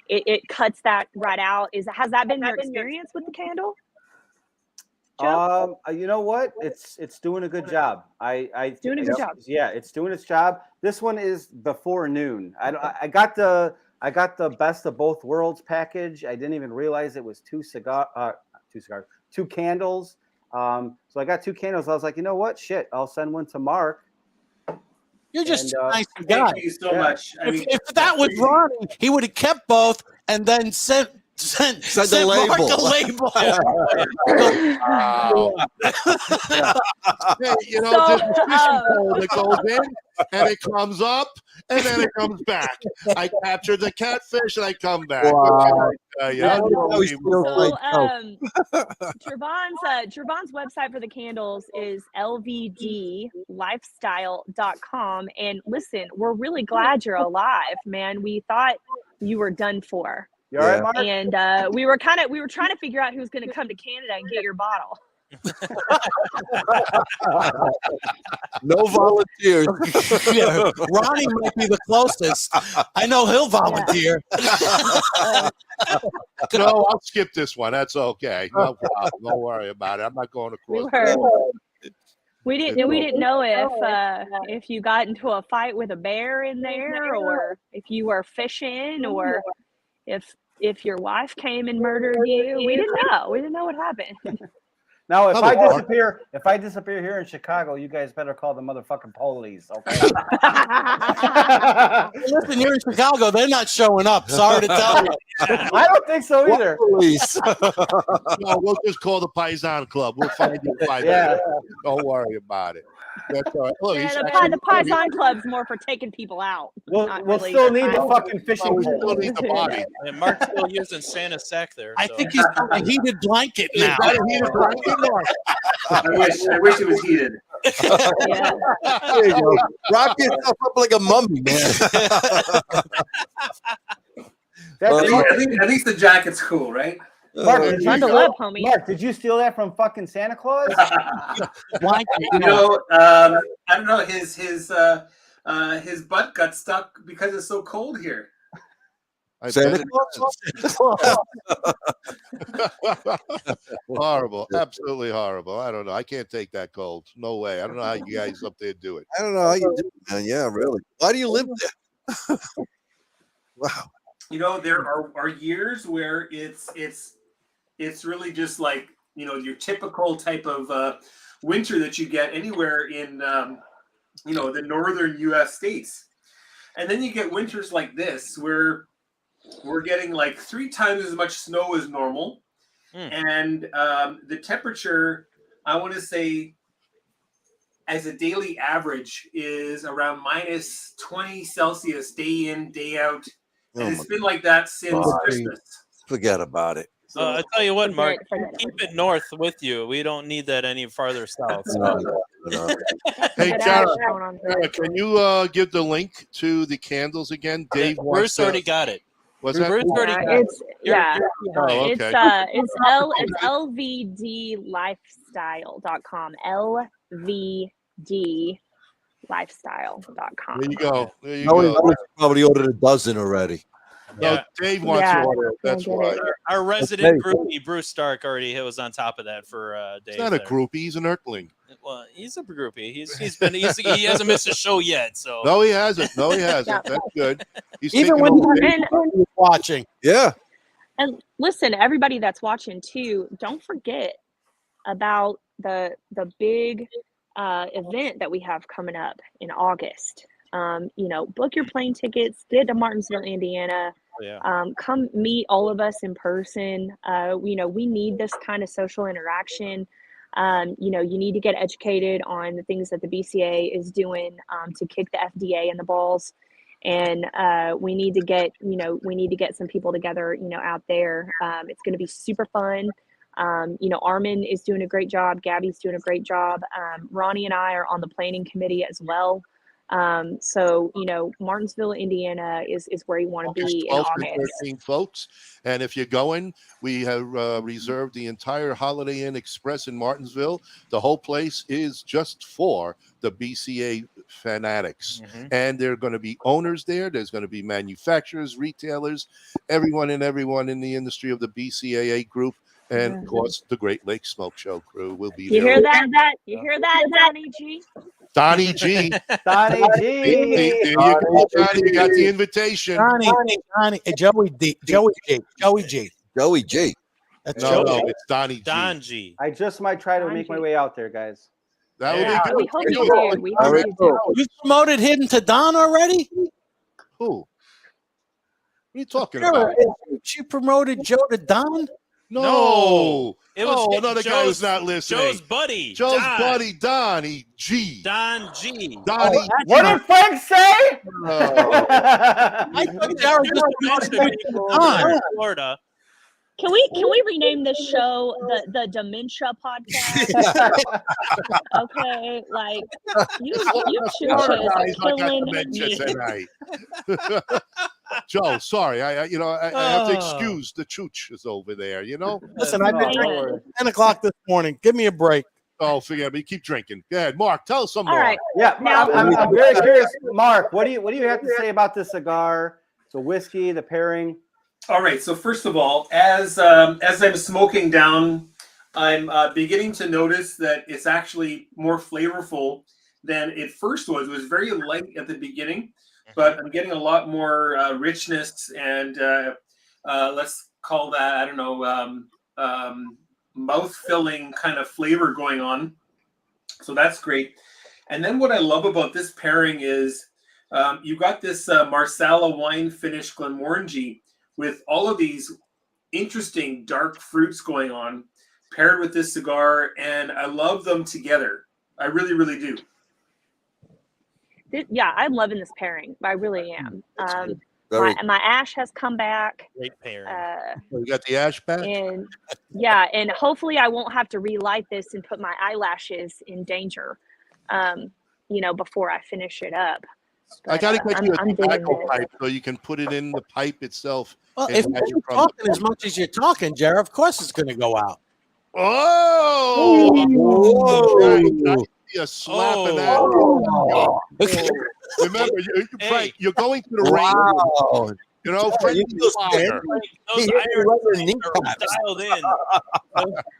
it cuts that right out. Has that been your experience with the candle, Joe? You know what? It's doing a good job. It's doing a good job. Yeah, it's doing its job. This one is before noon. I got the best of both worlds package. I didn't even realize it was two candles. So I got 2 candles. I was like, you know what? Shit, I'll send one to Mark. You're just a nice guy. Thank you so much. If that was Ronnie, he would have kept both and then sent the Mark label. a label. Hey, you know, there's a fishing pole that goes in and it comes up and then it comes back. I capture the catfish and I come back. Wow. Javon's website for the candles is lvdlifestyle.com. And listen, we're really glad you're alive, man. We thought you were done for. You all right, Mark? And we were trying to figure out who's going to come to Canada and get your bottle. No volunteers. Yeah, Ronnie might be the closest. I know he'll volunteer. No, I'll skip this one. That's okay. No problem. Don't worry about it. I'm not going to court. We didn't know if you got into a fight with a bear in there, or if you were fishing, or if your wife came and murdered you. We didn't know. We didn't know what happened. Now, if I disappear here in Chicago, you guys better call the motherfucking police, okay? Listen, you're in Chicago. They're not showing up. Sorry to tell you. I don't think so either. Police. No, we'll just call the Paisan Club. We'll find you 5 minutes. Don't worry about it. That's all right. Look, the Paisan Club's more for taking people out. We'll still need the fucking fishing. We still need the body. And Mark's still using Santa sack there. I think he's got a heated blanket now. Is that a heated blanket? I wish it was heated. Yeah. There you go. Wrap yourself up like a mummy, man. At least the jacket's cool, right? Mark, homie. Mark, did you steal that from fucking Santa Claus? You know, I don't know. His butt got stuck because it's so cold here. Santa Claus? Horrible. Absolutely horrible. I don't know. I can't take that cold. No way. I don't know how you guys up there do it. I don't know how you do it, man. Yeah, really. Why do you live there? Wow. You know, there are years where it's really just like, you know, your typical type of winter that you get anywhere in you know, the northern U.S. states, and then you get winters like this where we're getting like 3 times as much snow as normal, and the temperature, I want to say, as a daily average, is around minus 20 Celsius day in, day out. And it's been like that since Christmas. Forget about it. So I tell you what, Mark, keep it north with you. We don't need that any farther south. So. Hey, Jerah, can you give the link to the candles again? Dave, Bruce already got it. What's that? Bruce already got it. It's lvdlifestyle.com. lvdlifestyle.com. There you go. There you go. go. Probably ordered a dozen already. No, Dave wants to order it. That's why. Our resident groupie, Bruce Stark, already was on top of that for Dave. He's not a groupie. He's an earthling. Well, he's a groupie. He hasn't missed a show yet. So no, he hasn't. No, he hasn't. That's good. He's even when he's watching. Yeah. And listen, everybody that's watching too, don't forget about the big event that we have coming up in August. You know, book your plane tickets, get to Martinsville, Indiana. Come meet all of us in person. You know, we need this kind of social interaction. You know, you need to get educated on the things that the BCA is doing to kick the FDA in the balls. And we need to get, you know, some people together, you know, out there. It's going to be super fun. You know, Armin is doing a great job. Gabby's doing a great job. Ronnie and I are on the planning committee as well. So, you know, Martinsville, Indiana is where you want to be in August. 13 folks. And if you're going, we have reserved the entire Holiday Inn Express in Martinsville. The whole place is just for the BCA fanatics. And there are going to be owners there. There's going to be manufacturers, retailers, everyone in the industry of the BCAA group. And of course, the Great Lakes Smoke Show crew will be there. You hear that? You hear that, Donnie G? Donnie G. Donnie G. There you go, Johnny. You got the invitation. Johnny, Joey G. That's No, Joey. it's Donnie G. Don G. I just might try to Don make G. my way out there, guys. That Yeah, would we be hope good. you do. We hope you do. You promoted him to Don already? Who? What are you talking about? She promoted Joe to Don? No. It was another guy who's not listening. Joe's buddy. Joe's Don. buddy, Donnie G. Don G. Donnie. What did Frank say? I thought Jared just promoted him to Don. Florida. Can we rename this show the Dementia Podcast? Okay, like you chooches are killing me. Joe, sorry, I have to excuse the chooches over there. You know. Listen, I've been drinking 10 o'clock this morning. Give me a break. Oh, forget me. Keep drinking. Go ahead, Mark. Tell us some All more. right. Yeah, Now- I'm very curious. Mark, what do you have to say about this cigar? So whiskey, the pairing. All right. So first of all, as I'm smoking down, I'm beginning to notice that it's actually more flavorful than it first was. It was very light at the beginning, but I'm getting a lot more richness and let's call that, I don't know, mouth-filling kind of flavor going on. So that's great. And then what I love about this pairing is you got this Marsala wine finished Glenmorangie with all of these interesting dark fruits going on, paired with this cigar, and I love them together. I really, really do. Yeah, I'm loving this pairing. I really am. Very My ash has come back. Great pairing. You got the ash back? And yeah, and hopefully I won't have to relight this and put my eyelashes in danger, you know, before I finish it up. But, I got to get you a I'm digging tobacco this. pipe so you can put it in the pipe itself. Well, and if measure you're from talking as much as you're talking, Jared, of course it's going to go out. Oh! Whoa. You're slapping Oh. that. Remember, Frank, you're going to the rain. wow. You know, Frank You is feel fire. Those He- iron he- things are dialed in.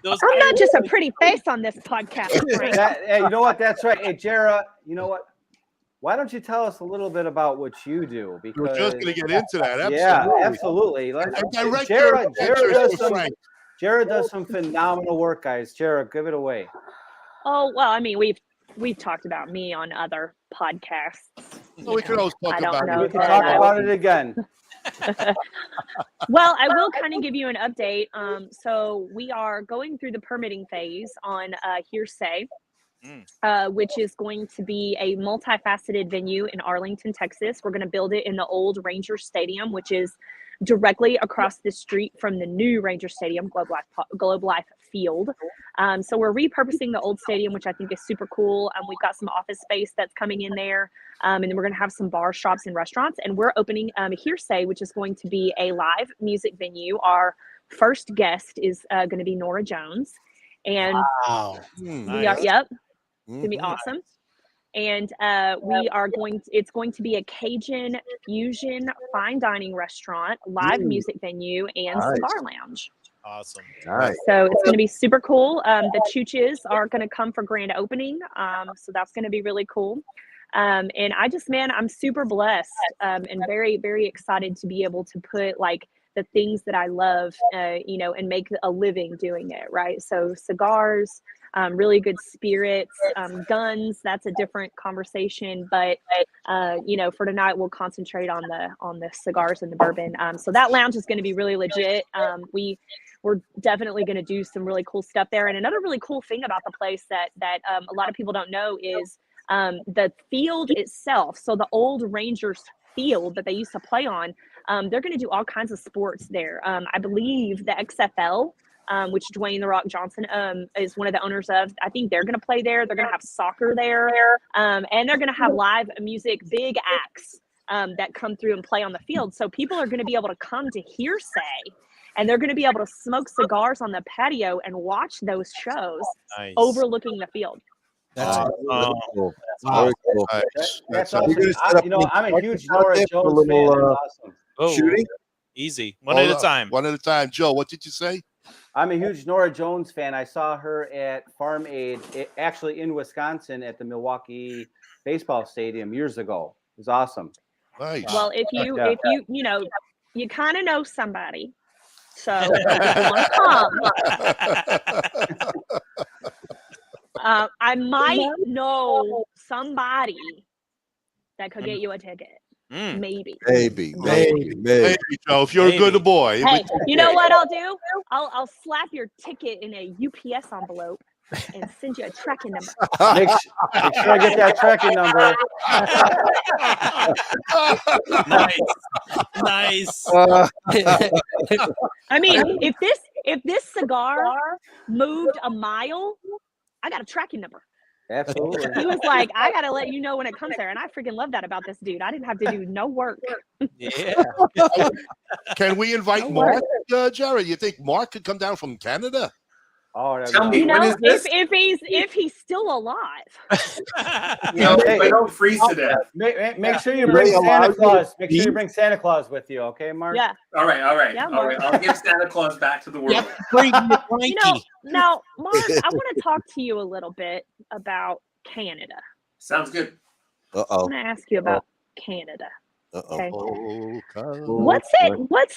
Those I'm iron- not just a pretty face on this podcast, Frank. Hey, you know what? That's right. Hey, Jerah, you know what? Why don't you tell us a little bit about what you do? Because We're just going to get into that. Absolutely. yeah, absolutely. And direct Jerah, your Jerah adventures does to some. Frank. Jerah does some phenomenal work, guys. Jerah, give it away. Oh well, I mean we've talked about me on other podcasts. Well, we could always talk I don't about know it. We can talk about it again. Well, I will kind of give you an update. So we are going through the permitting phase on Hearsay, which is going to be a multifaceted venue in Arlington, Texas. We're going to build it in the old Ranger Stadium, which is directly across the street from the new Ranger Stadium, Globe Life Field. So we're repurposing the old stadium, which I think is super cool. We've got some office space that's coming in there. And then we're going to have some bars, shops, and restaurants. And we're opening Hearsay, which is going to be a live music venue. Our first guest is going to be Norah Jones. And Wow. we are, yep, it's going to be awesome. And it's going to be a Cajun fusion fine dining restaurant, live music venue, and cigar lounge. Awesome. Nice. So it's going to be super cool. The Chooches are going to come for grand opening. So that's going to be really cool. And I'm super blessed and very, very excited to be able to put like the things that I love, and make a living doing it, right? So cigars, really good spirits, guns, that's a different conversation, but for tonight we'll concentrate on the cigars and the bourbon. So that lounge is going to be really legit. We're definitely going to do some really cool stuff there. And another really cool thing about the place that a lot of people don't know is the field itself. So the old Rangers field that they used to play on, they're going to do all kinds of sports there. I believe the XFL, which Dwayne "The Rock" Johnson is one of the owners of, I think they're going to play there. They're going to have soccer there, and they're going to have live music, big acts that come through and play on the field. So people are going to be able to come to Hearsay, and they're going to be able to smoke cigars on the patio and watch those shows overlooking the field. That's cool. Wow. Very cool. That's awesome. I'm a huge Nora Jones fan. Awesome. Shooting? Easy. One at a time. One at a time. Joe, what did you say? I'm a huge Nora Jones fan. I saw her at Farm Aid, actually in Wisconsin, at the Milwaukee baseball stadium years ago. It was awesome. Nice. Well, if you you kind of know somebody, so if you want to come, I might know somebody that could get you a ticket. Maybe, Joe. If you're a good boy. Hey, you know what I'll do? I'll slap your ticket in a UPS envelope and send you a tracking number. Make sure I get that tracking number. Nice. I mean, if this cigar moved a mile, I got a tracking number. Absolutely. He was like, I gotta let you know when it comes there, and I freaking love that about this dude. I didn't have to do no work. Yeah. Can we invite Mark, Jerah? You think Mark could come down from Canada? Oh, tell me, when is this? If he's still alive. I don't freeze to death. Make sure you bring Santa Claus. Make sure you bring Santa Claus with you, okay, Mark? Yeah. All right. Yeah, All right. I'll give Santa Claus back to the world. Now, Mark, I want to talk to you a little bit about Canada. Sounds good. I want to ask you about Canada. Okay. Oh, What's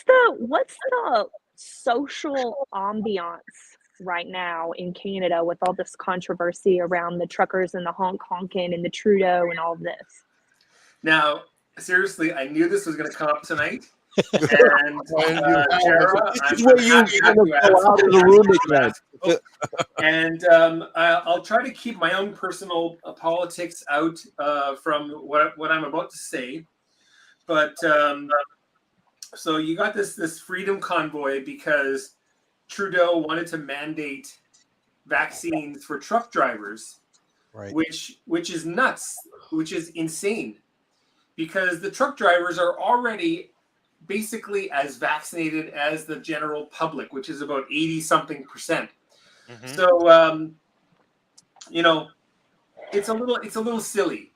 the social ambiance right now in Canada with all this controversy around the truckers and the honking and the Trudeau and all of this? Now, seriously, I knew this was going to come up tonight. And Jerah, this is where you're going to go out of the room again. And I'll try to keep my own personal politics out from what I'm about to say. But so you got this freedom convoy because Trudeau wanted to mandate vaccines for truck drivers, right? Which is nuts, which is insane, because the truck drivers are already basically as vaccinated as the general public, which is about 80-something%. Mm-hmm. So it's a little silly,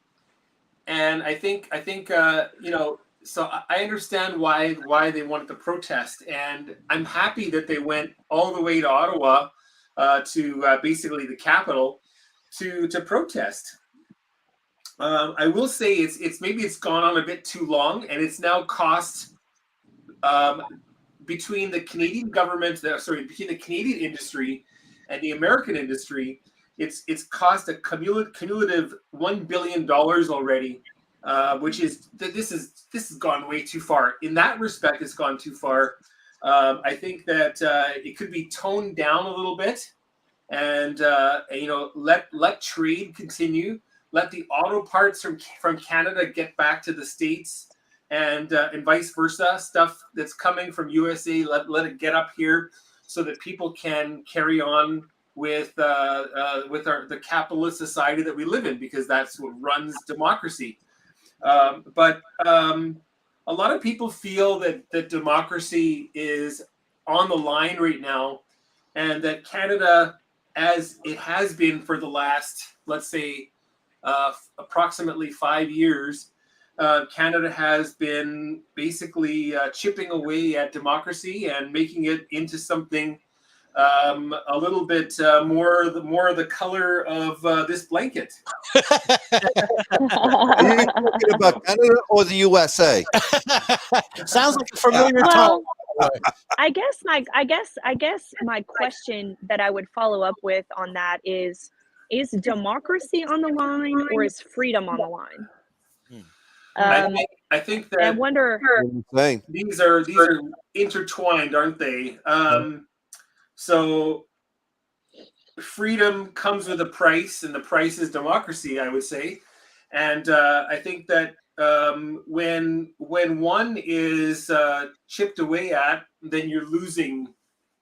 and I think So I understand why they wanted to protest, and I'm happy that they went all the way to Ottawa, to basically the capital, to protest. I will say it's maybe it's gone on a bit too long, and it's now cost between the Canadian government, between the Canadian industry and the American industry, it's cost a cumulative $1 billion already. Which is this has gone way too far. In that respect, it's gone too far. I think that it could be toned down a little bit, and let trade continue. Let the auto parts from Canada get back to the States, and vice versa. Stuff that's coming from USA, let it get up here, so that people can carry on with the capitalist society that we live in, because that's what runs democracy. But a lot of people feel that democracy is on the line right now, and that Canada, as it has been for the last, let's say, approximately 5 years, Canada has been basically chipping away at democracy and making it into something a little bit more the color of this blanket. Are you talking about Canada or the USA? Sounds like a familiar topic. I guess my question that I would follow up with on that is democracy on the line or is freedom on the line? I think that I wonder. These are intertwined, aren't they? So freedom comes with a price, and the price is democracy, I would say. And I think that when one is chipped away at, then you're losing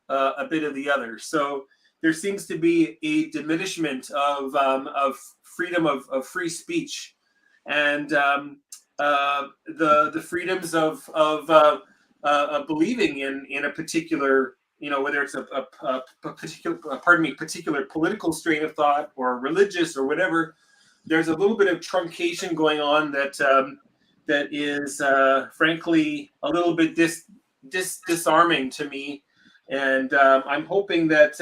a bit of the other. So there seems to be a diminishment of freedom of free speech, and the freedoms of believing in a particular, whether it's a particular political strain of thought or religious or whatever. There's a little bit of truncation going on that is frankly a little bit disarming to me, and I'm hoping that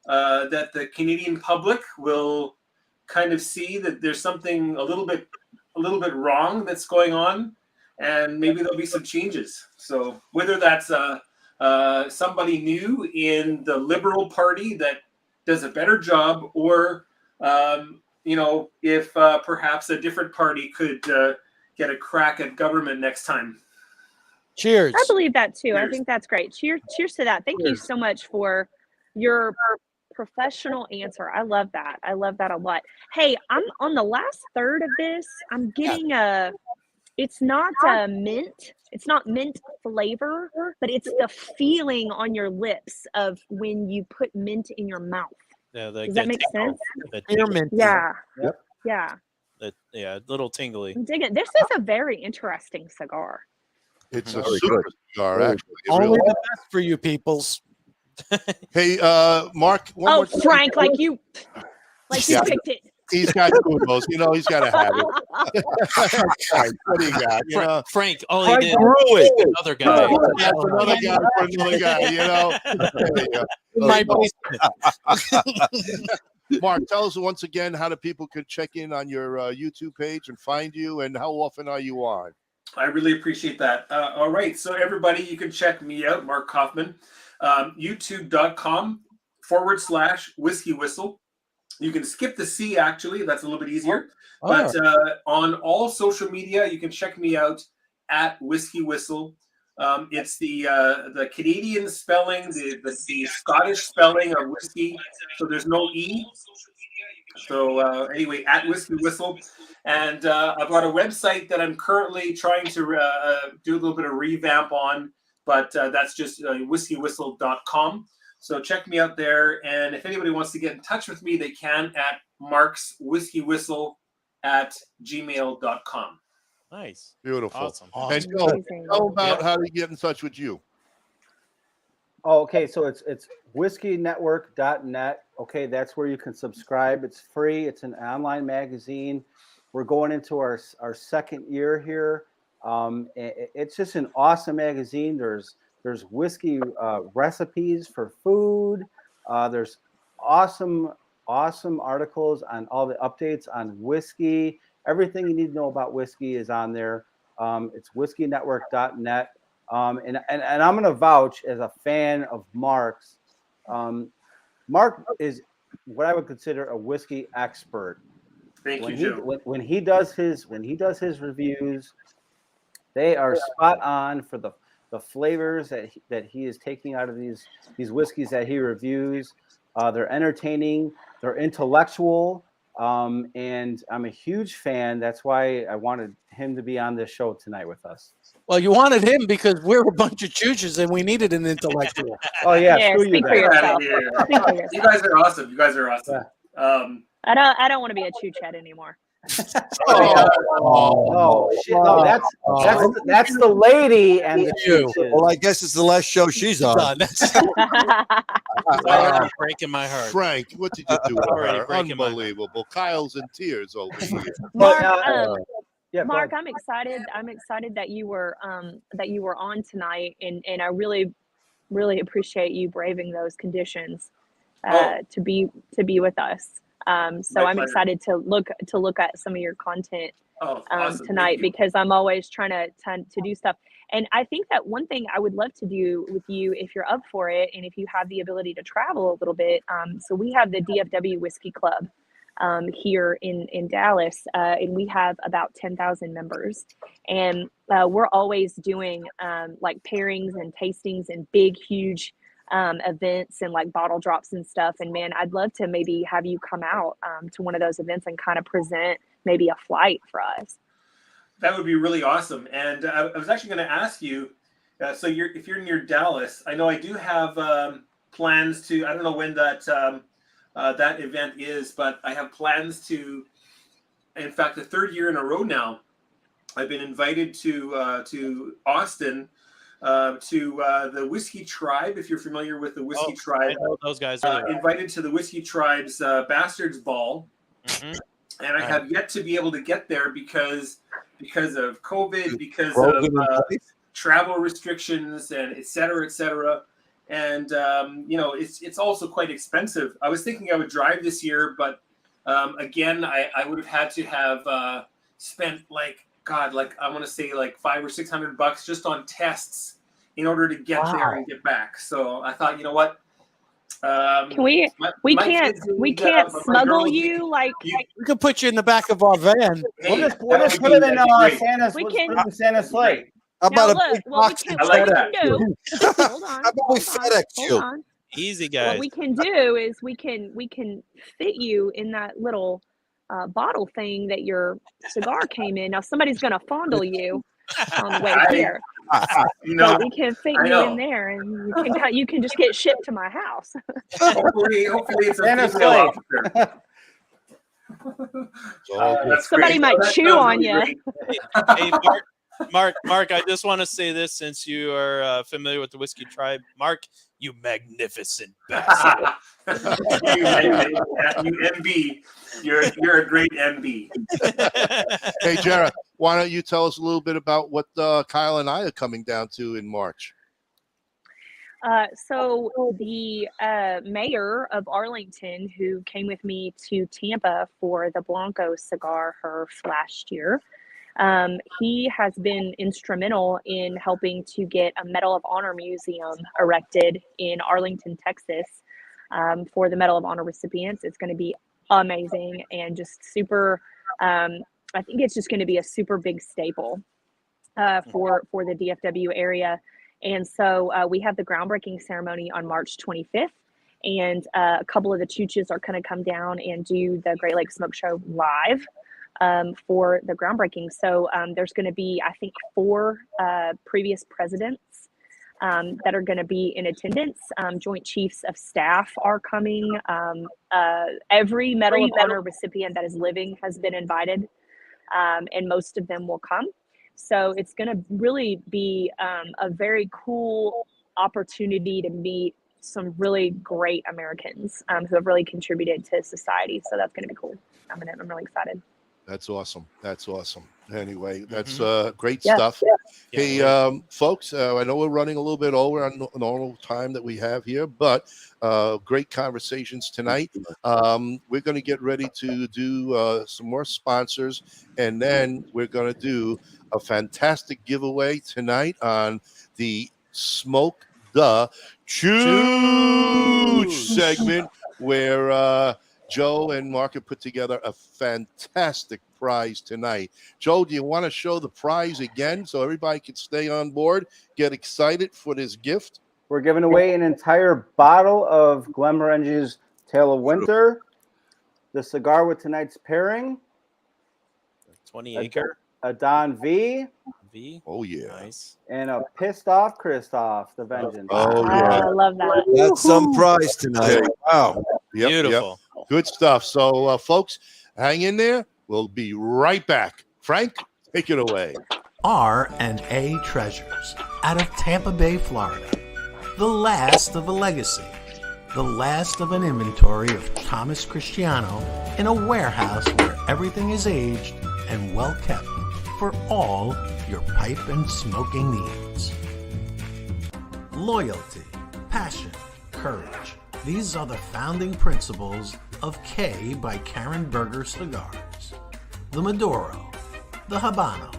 that the Canadian public will kind of see that there's something a little bit wrong that's going on, and maybe there'll be some changes. So whether that's somebody new in the Liberal Party that does a better job, or if perhaps a different party could get a crack at government next time. Cheers. I believe that too. Cheers. I think that's great. Cheers to that. Thank you so much for your professional answer. I love that. I love that a lot. Hey, I'm on the last third of this. I'm getting it's not mint. It's not mint flavor, but it's the feeling on your lips of when you put mint in your mouth. Yeah, Does that make sense? Spearmint. Yeah. Yep. Yeah. Yeah, a little tingly. I'm digging. This is a very interesting cigar. It's a super cigar, actually. It Only really the best for you peoples. Hey, Mark. One Oh, more thing. Frank, like you Yeah. picked it. He's got two of those. He's got to have it. Frank, what do you got? Frank, all he did grew it. was another guy. That's another guy for another guy. There you go. In my basement. Mark, tell us once again how the people could check in on your YouTube page and find you, and how often are you on? I really appreciate that. All right, so everybody, you can check me out, Mark Kaufman, youtube.com/Whiskey Whistle. You can skip the C, actually. That's a little bit easier. Oh. But on all social media, you can check me out at Whiskey Whistle. It's the Canadian spelling, the Scottish spelling of whiskey. So there's no E. So anyway, at Whiskey Whistle. And I've got a website that I'm currently trying to do a little bit of revamp on. But that's just whiskeywhistle.com. So check me out there. And if anybody wants to get in touch with me, they can at markswhiskeywhistle@gmail.com. Nice. Beautiful. Awesome. And tell about how to get in touch with you. Oh, okay. So it's whiskeynetwork.net. Okay, that's where you can subscribe. It's free. It's an online magazine. We're going into our second year here. It's just an awesome magazine. There's whiskey recipes for food. There's awesome articles on all the updates on whiskey. Everything you need to know about whiskey is on there. It's whiskeynetwork.net. And I'm going to vouch as a fan of Mark's. Mark is what I would consider a whiskey expert. Thank you, Joe. When he does his reviews, they are spot on for the flavors that he is taking out of these whiskeys that he reviews. They're entertaining, they're intellectual, and I'm a huge fan. That's why I wanted him to be on this show tonight with us. Well, you wanted him because we're a bunch of chooches and we needed an intellectual. Oh yeah, screw speak you for guys. yourself. Speak for You guys are awesome. You guys are awesome. I don't want to be a choo chat anymore. Oh shit! No, that's the lady and the chooches. Well, I guess it's the last show she's on. Breaking my heart. Frank, what did you do? Already Her? breaking my heart. Unbelievable. Kyle's in tears over here. Mark, Yeah, Mark, I'm excited. I'm excited that you were on tonight, and I really appreciate you braving those conditions to be with us. So I'm excited to look at some of your content awesome. tonight because I'm always trying to do stuff. And I think that one thing I would love to do with you, if you're up for it, and if you have the ability to travel a little bit. So we have the DFW Whiskey Club here in Dallas, and we have about 10,000 members. And we're always doing like pairings and tastings and big, huge events and like bottle drops and stuff. And man, I'd love to maybe have you come out to one of those events and kind of present maybe a flight for us. That would be really awesome. And I was actually going to ask you, so if you're near Dallas, I know I do have plans to, I don't know when that that event is, but I have plans to, in fact, the third year in a row now, I've been invited to Austin to the Whiskey Tribe, if you're familiar with the Whiskey Tribe. I know those guys. Really invited to the Whiskey Tribe's Bastards Ball. Mm-hmm. And I have yet to be able to get there because of COVID, because of travel restrictions, and et cetera, et cetera. And, you know, it's also quite expensive. I was thinking I would drive this year, but again, I would have had to have spent like I want to say like $500 or $600 just on tests in order to get there and get back. So I thought, you know what? Can we can't smuggle you like we can put you in the back of our van. Hey, we'll just put it in Santa's. We Let's can- put it in Santa's sleigh. How about Now, a big look, what box? we I like that. can do. Hold on. How about we FedEx you? Hold on. Easy, What guys. we can do is we can fit you in that little bottle thing that your cigar came in. Now somebody's gonna fondle you on the way here. You know, But we can fit I you know. in there, and you can just get shipped to my house. hopefully it's a Santa's female sleigh. officer. That's Somebody great. might That chew sounds on really you. great. Hey, Mark, I just want to say this since you are familiar with the Whiskey Tribe. Mark, you magnificent bastard. you MB. You're a great MB. Hey, Jerah, why don't you tell us a little bit about what Kyle and I are coming down to in March? So the mayor of Arlington, who came with me to Tampa for the Blanco cigar HERF last year, he has been instrumental in helping to get a Medal of Honor museum erected in Arlington, Texas, for the Medal of Honor recipients. It's going to be amazing and just super. I think it's just going to be a super big staple for the DFW area. And so we have the groundbreaking ceremony on March 25th, and a couple of the chooches are going to come down and do the Great Lakes Smoke Show live for the groundbreaking. So there's going to be, I think, 4 previous presidents that are going to be in attendance. Joint Chiefs of Staff are coming. Every Medal of Honor recipient that is living has been invited, and most of them will come. So it's going to really be a very cool opportunity to meet some really great Americans who have really contributed to society. So that's going to be cool. I'm really excited. That's awesome. That's awesome. Anyway, that's Mm-hmm. great Yeah. stuff. Yeah. Hey, folks, I know we're running a little bit over on normal time that we have here, but great conversations tonight. We're going to get ready to do some more sponsors, and then we're going to do a fantastic giveaway tonight on the Smoke the Chooch segment, where Joe and Mark have put together a fantastic prize tonight. Joe, do you want to show the prize again so everybody can stay on board, get excited for this gift? We're giving away an entire bottle of Glenmorangie's Tale of Winter, the cigar with tonight's pairing, 20 acre a Don V, Oh, yeah. Nice. and a Pissed Off Kristoff, the Vengeance. Oh, yeah. I love that. That's some prize tonight. Wow. Yep, Beautiful. Yep. Good stuff. So, folks, hang in there. We'll be right back. Frank, take it away. RnA Treasures out of Tampa Bay, Florida. The last of a legacy. The last of an inventory of Thomas Cristiano in a warehouse where everything is aged and well kept for all your pipe and smoking needs. Loyalty, passion, courage. These are the founding principles of K by Karen Berger Cigars. The Maduro, the Habano,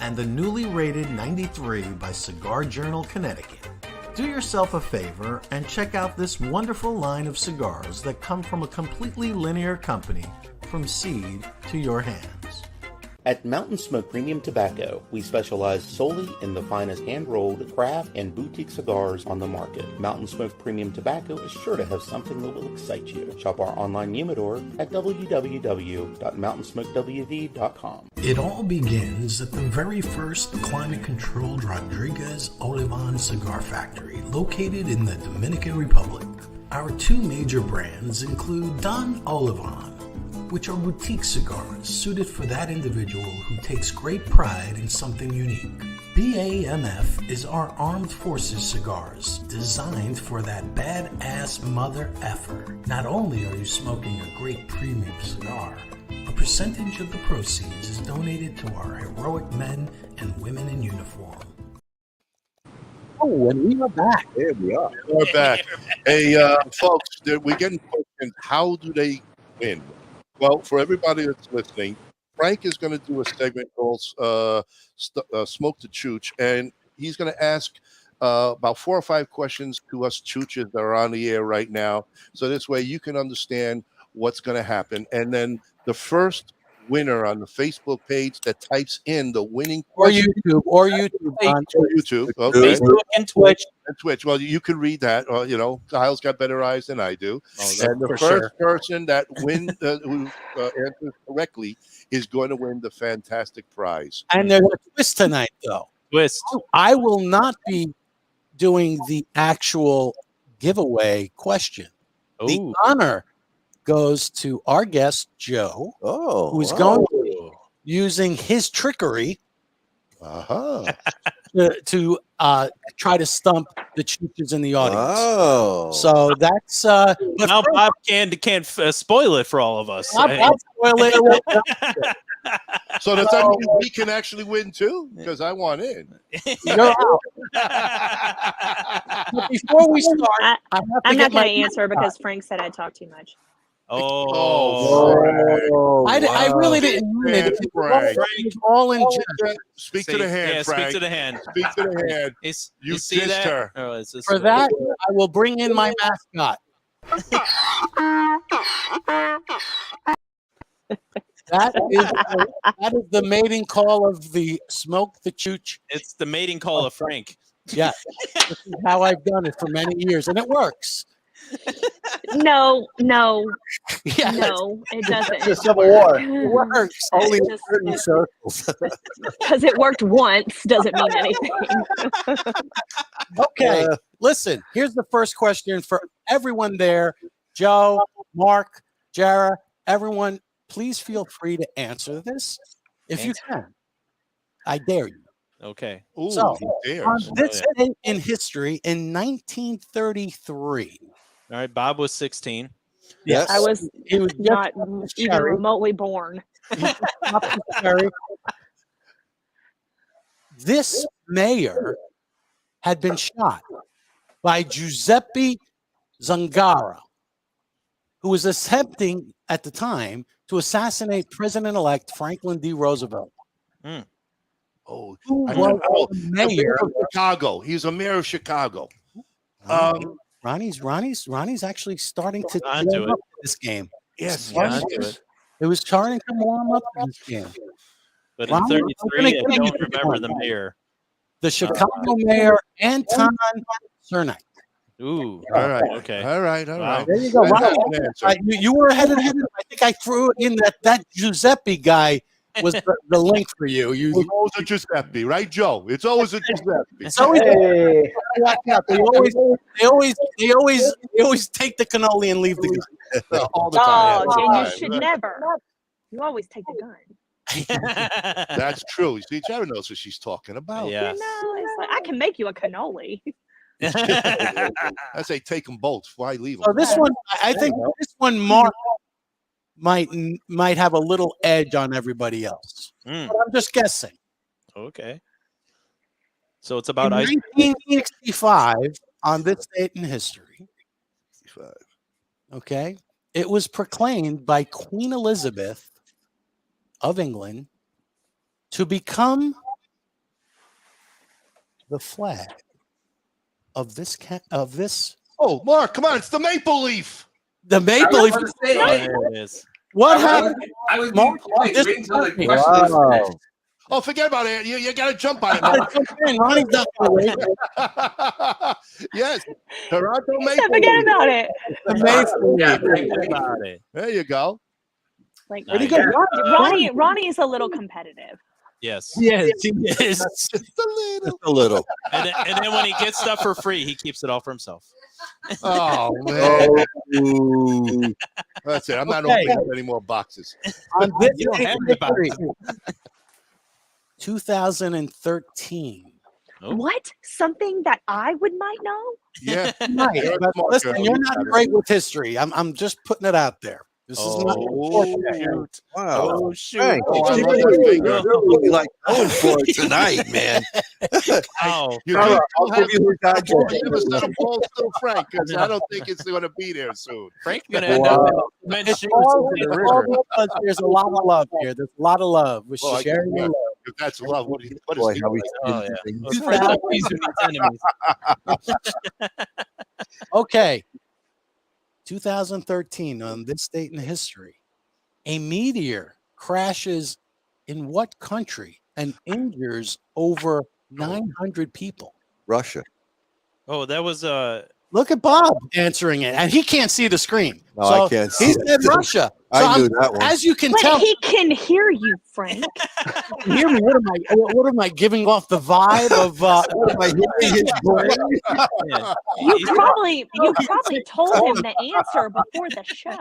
and the newly rated 93 by Cigar Journal Connecticut. Do yourself a favor and check out this wonderful line of cigars that come from a completely linear company from seed to your hands. At Mountain Smoke Premium Tobacco, we specialize solely in the finest hand-rolled, craft, and boutique cigars on the market. Mountain Smoke Premium Tobacco is sure to have something that will excite you. Shop our online humidor at www.mountainsmokewv.com. It all begins at the very first climate-controlled Rodriguez Olivan cigar factory located in the Dominican Republic. Our two major brands include Don Olivan, which are boutique cigars suited for that individual who takes great pride in something unique. BAMF is our armed forces cigars, designed for that badass mother effer. Not only are you smoking a great premium cigar, a percentage of the proceeds is donated to our heroic men and women in uniform. Oh, and we are back. There we are. We're back. Hey, folks, we're getting questions. How do they win? Well, for everybody that's listening, Frank is going to do a segment called Smoke the Chooch, and he's going to ask about 4 or 5 questions to us chooches that are on the air right now. So this way you can understand what's going to happen. And then the first winner on the Facebook page that types in the winning question, or YouTube, okay. Facebook and Twitch. Well, you can read that. You know, Kyle's got better eyes than I do. And the first person that wins who answers correctly is going to win the fantastic prize. And there's a twist tonight, though. I will not be doing the actual giveaway question. The honor goes to our guest, Joe, who is going to be using his trickery to try to stump the chooches in the audience. So that's now Bob can't spoil it for all of us. So does that mean we can actually win too? Because I want in. You're out. But before we start, I'm not going to answer because Frank said I talk too much. I really didn't mean it. Frank. All in jest. Speak to the hand, Frank. Speak to the hand. Speak to the hand. You see dissed that? her. Oh, For that, I will bring in my mascot. That is the mating call of the Smoke the Chooch. It's the mating call of Frank. Yeah, this is how I've done it for many years, and it works. No, Yes. no, it doesn't. It's a civil war. It works. Only in certain circles. Because it worked once doesn't mean anything. Okay, listen, here's the first question for everyone there. Joe, Mark, Jerah, everyone, please feel free to answer this if you can. I dare you. Okay. Ooh, So, he dares. on this day in history, in 1933. All right, Bob was 16. Yes. He was not even remotely born. This mayor had been shot by Giuseppe Zangara, who was attempting at the time to assassinate President-elect Franklin D. Roosevelt. Oh, Who I was know. the mayor of Chicago. He's a mayor of Chicago. Ronnie's actually starting to On to warm it. up this game. Yes, Yeah, yes, on to yes. it. It was starting to warm up in this game. But in Ronnie, I'm 33, gonna I give don't you remember one. the mayor. The Chicago mayor, Anton Cernak. Ooh. All right. Okay. All right. Wow. There you go. That's Ronnie, an answer. you were ahead of him. I think I threw in that Giuseppe guy was the link for you. It's always a Giuseppe, right, Joe? It's always a Giuseppe. It's always Hey. they always take the cannoli and leave the gun. All the time. Oh, All the Jen, you time. should never. You always take the gun. That's true. You see, Jerah knows what she's talking about. Yeah. You know, it's like I can make you a cannoli. I say take them both. Why leave them? So this one, I think this one, Mark might have a little edge on everybody else. But I'm just guessing. Okay. So it's about In ice. 1965, on this date in history, okay, it was proclaimed by Queen Elizabeth of England to become the flag of this Oh, Mark, come on! It's the maple leaf. the maple leaf. There it is. What happened? I was Mark, being polite. just Wait until the told me. question was finished. Oh, forget about it. You got to jump on it, Mark. Ronnie's not gonna wait. Yes, Toronto maple. Forget leaf. about it. The maple Yeah, leaf. Think about it. There you go. Like Pretty good. Ronnie is a little competitive. Yes. Yes, he is. Just a little. Just a little. And then when he gets stuff for free, he keeps it all for himself. Oh man, Oh. that's it. I'm not Okay. opening up any more boxes. On this You don't date have in any boxes. history, 2013. Oh. What? Something that I might know? Yeah. Right. But listen, you're not great with history. I'm just putting it out there. This is not. shoot. Wow. Oh, shoot. Thanks. Oh, I You love that finger. really like going for it tonight, man. Oh, You All do right, I'll have give you his to address. give us that ball still Frank, because I don't think it's going to be there soon. Frank's going to end up in men's It's shoes all, into the it's all river. because there's a lot of love here. There's a lot of love. We're Well, I sharing can- love. If that's love, what is Boy, he how we Oh, did yeah. things. Those friends are enemies who need enemies. Okay. 2013, on this date in history, a meteor crashes in what country and injures over 900 people? Russia. Oh, that was Look at Bob answering it, and he can't see the screen. No, I can't see He it. said Russia. I knew I'm- that one. As you can But tell, he can hear you, Frank. hear me. What am I giving off the vibe of? Am I hitting his brain? yeah. You probably told him the answer before the show.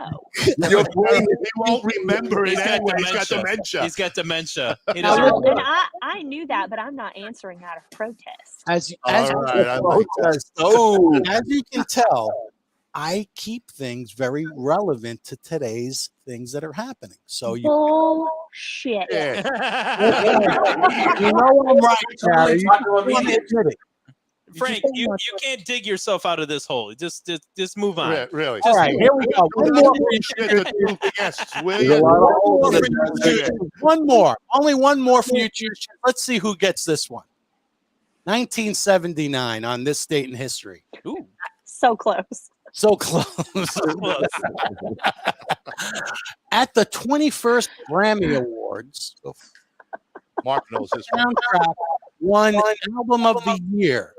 Your brain He won't remember it He's got anyway. He's got dementia. He's got dementia. He Now, doesn't look, And I knew that, but I'm not answering out of protest. As All right, I like that. Oh, as you can tell, I keep things very relevant to today's things that are happening. So you, Bullshit. Yeah. you know I'm right, Gary. You Talk about want to me. admit it. Frank, you can't dig yourself out of this hole. Just move on. Really. All right, here we go. One more. One more. Only one more for you. Let's see who gets this one. 1979 on this date in history. Ooh. So close. So close. At the 21st Grammy Awards, Mark knows this one. soundtrack won Album of the Year.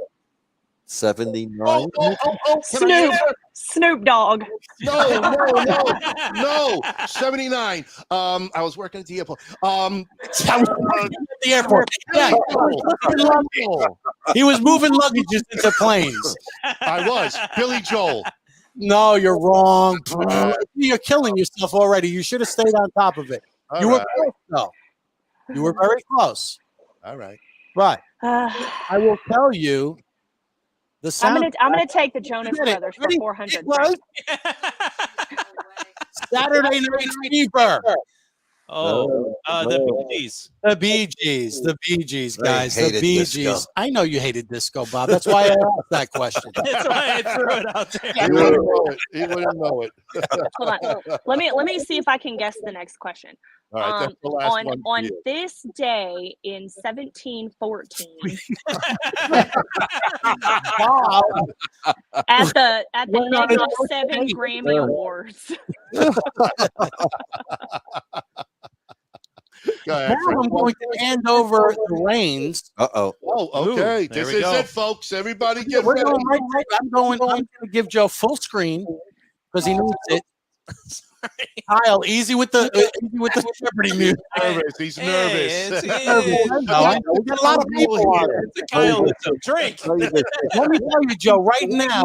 79. Snoop Dogg. No. 79. I was working at the airport. The airport. Yeah, he was moving luggages into planes. I was. Billy Joel. No, you're wrong. You're killing yourself already. You should have stayed on top of it. All You were right. close, though. You were very close. All right. But Uh, I will tell you, the sound. I'm gonna take the Jonas Get it. Brothers for Ready? 400. It was Saturday Night Fever. Oh, the Bee Gees. The Bee Gees. The Bee Gees, guys. The hated Bee disco. Gees. I know you hated disco, Bob. That's why I asked that question. That's why I threw it out there. He wouldn't know it. He wouldn't know it. Hold on. Let me see if I can guess the next question. All right, that's the last one for On you. this day in 1714, Bob, at the not negative in 7 Grammy Awards. Go ahead, now Frank. I'm going to hand over the reins. Uh-oh. Oh, okay. Ooh, there This we is go. it, folks. Everybody get We're ready. going right. I'm going to give Joe full screen because he needs it. Kyle, easy with the celebrity music. Nervous. He's Hey, nervous. I know. We got a lot of people on it. It's a Kyle drink. Let me tell you, Joe, right now,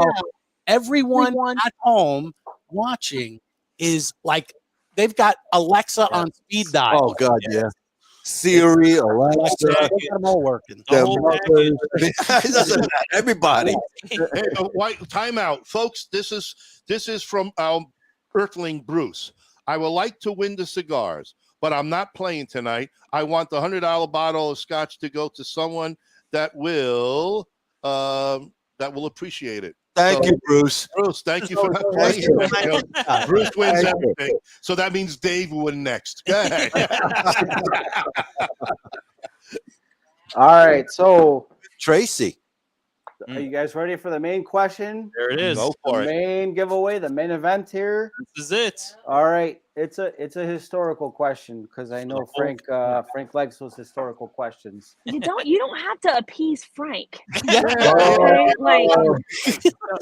everyone at home watching is like they've got Alexa on speed dial. Oh, God, yeah. Siri, Alexa. They got them all working. The whole package. It doesn't matter. Everybody. Hey, time out, folks. This is from Earthling Bruce. I would like to win the cigars, but I'm not playing tonight. I want the $100 bottle of scotch to go to someone that will appreciate it. Thank you, Bruce. Bruce, thank you for not playing. Bruce wins everything. So that means Dave will win next. Go ahead. All right, so Tracy. Are you guys ready for the main question? There it is. Go for The it. main giveaway, the main event here. This is it. All right, it's a historical question because I know Frank likes those historical questions. You don't have to appease Frank. Yeah. Okay? Like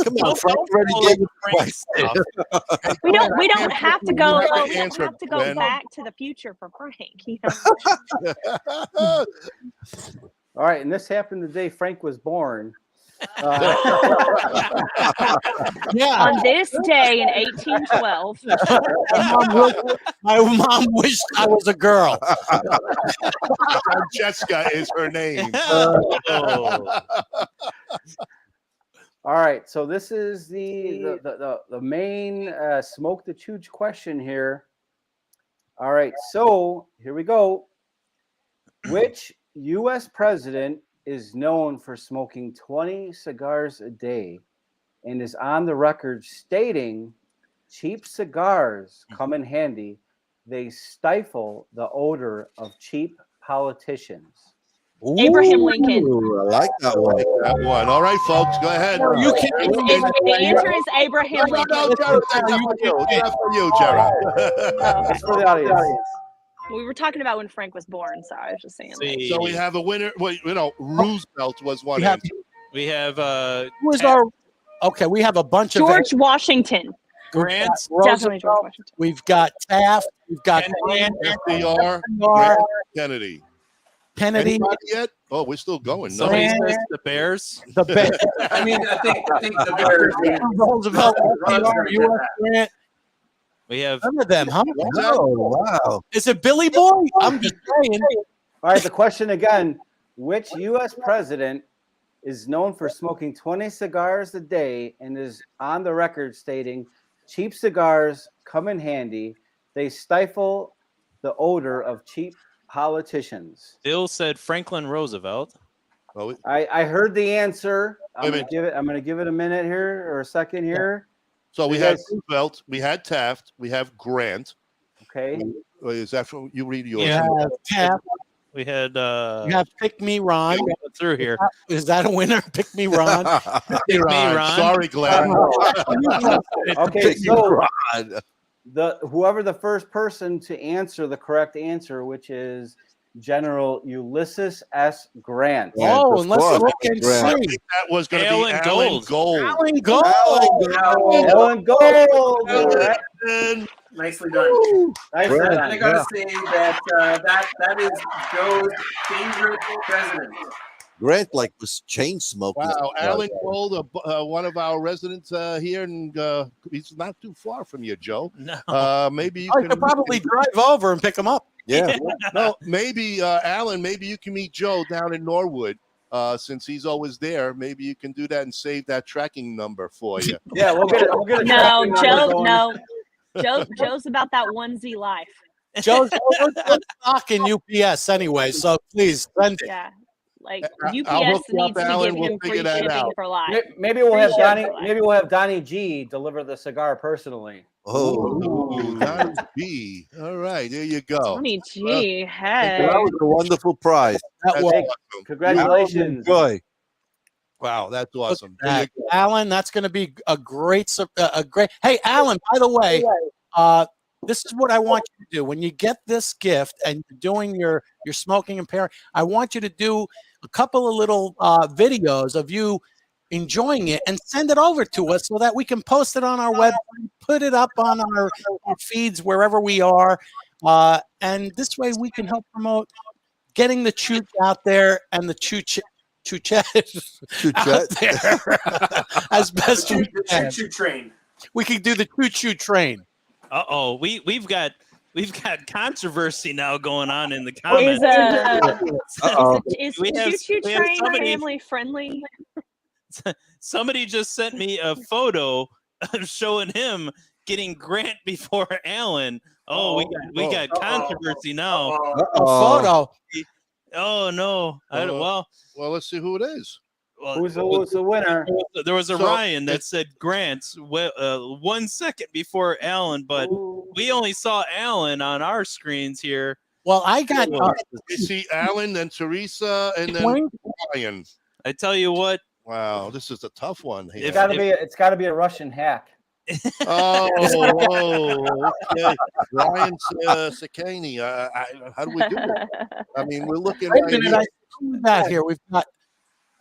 Come on, Frank. Already gave you the question. we don't have to go. You have to We don't answer, have to go Ben. back to the future for Frank. You know? All right, and this happened the day Frank was born. Yeah. On this day in 1812, My mom wished I was a girl. Jessica is her name. All right, so this is the main smoke the chooch question here. All right, so here we go. Which U.S. president is known for smoking 20 cigars a day and is on the record stating cheap cigars come in handy? They stifle the odor of cheap politicians. Abraham Lincoln. Ooh, I like that one. That one. All right, folks, go ahead. You can. The answer is Abraham No, Lincoln. Jerah, that's for you. That's for you, Jerah. That's for the audience. We were talking about when Frank was born, so I was just saying. Like, So we have a winner. Well, Roosevelt was one. We have- answer. We have Who is our? Okay, we have a bunch of George Washington. Grant. Definitely George Washington. We've got Taft. We've got FDR, Grant, Kennedy. Kennedy. Anybody yet? Oh, we're still going. No. Somebody says the Bears. The Bears. I think the Bears. Roosevelt. U.S. Grant. We have None of them, huh? Oh, wow. Is it Billy Boy? I'm just saying. All right, the question again. Which U.S. president is known for smoking 20 cigars a day and is on the record stating cheap cigars come in handy? They stifle the odor of cheap politicians. Bill said Franklin Roosevelt. Oh, I heard the answer. I'm Wait a gonna give it a minute here or a second here. so we You had guys- Roosevelt, we had Taft, we have Grant. Okay. Is that from you? Read yours. We have Taft. We had We have Pick Me Ron. through here. Is that a winner? Pick Me Ron. Pick me, Ron. Ron. Sorry, Glenn. Okay, so whoever the first person to answer the correct answer, which is General Ulysses S. Grant. Oh, and let's look and Grant. see. That was going to be Alan Alan Gold. Gold. Alan Gold. Ellen Gold. And Nicely done. Nicely And done. I gotta say that that is Joe's favorite president. Grant was chain smoking. wow, Alan Gold, one of our residents here, and he's not too far from you, Joe. No. Maybe you I can could probably drive over and pick him up. Yeah. No, maybe Alan. Maybe you can meet Joe down in Norwood. Since he's always there, maybe you can do that and save that tracking number for you. Yeah, we'll get it. We'll get it. No, Joe's about that onesie life. Joe's we're stocking UPS anyway, so please send it. Yeah, like I'll UPS hook you up, needs to Alan. give We'll him free figure that shipping out. for life. Maybe we'll have Free Donnie. shipping for life. Maybe we'll have Donnie G deliver the cigar personally. Oh, Ooh, Donnie B. All right, there you go. Tony G, that hey. was a wonderful prize. That That's was awesome. Congratulations. Enjoy. Wow, that's awesome. There you go. Alan, that's going to be a great. Hey, Alan. By the way, this is what I want you to do when you get this gift and you're doing your smoking and pairing. I want you to do a couple of little videos of you enjoying it and send it over to us so that we can post it on our website, put it up on our feeds wherever we are, and this way we can help promote getting the chooch out there and the choochette out there as best we can. Choo-choo train. We can do the choo-choo train. We've got controversy now going on in the comments. Is We have- Choo Choo we have Train somebody- family friendly? Somebody just sent me a photo showing him getting Grant before Alan. Oh, we got controversy now. A photo. Oh no! Well, let's see who it is. Well, Who's the winner? there was a So, Ryan that said Grant 1 second before Alan, but we only saw Alan on our screens here. Well, I got You see Alan, then Teresa, and then Wayne? Ryan. I tell you what. Wow, this is a tough one. Here. It's got to be a Russian hack. Okay. Ryan Sakani. How do we do that? I mean, we're looking Wait a right minute, here. I see that here. We've got.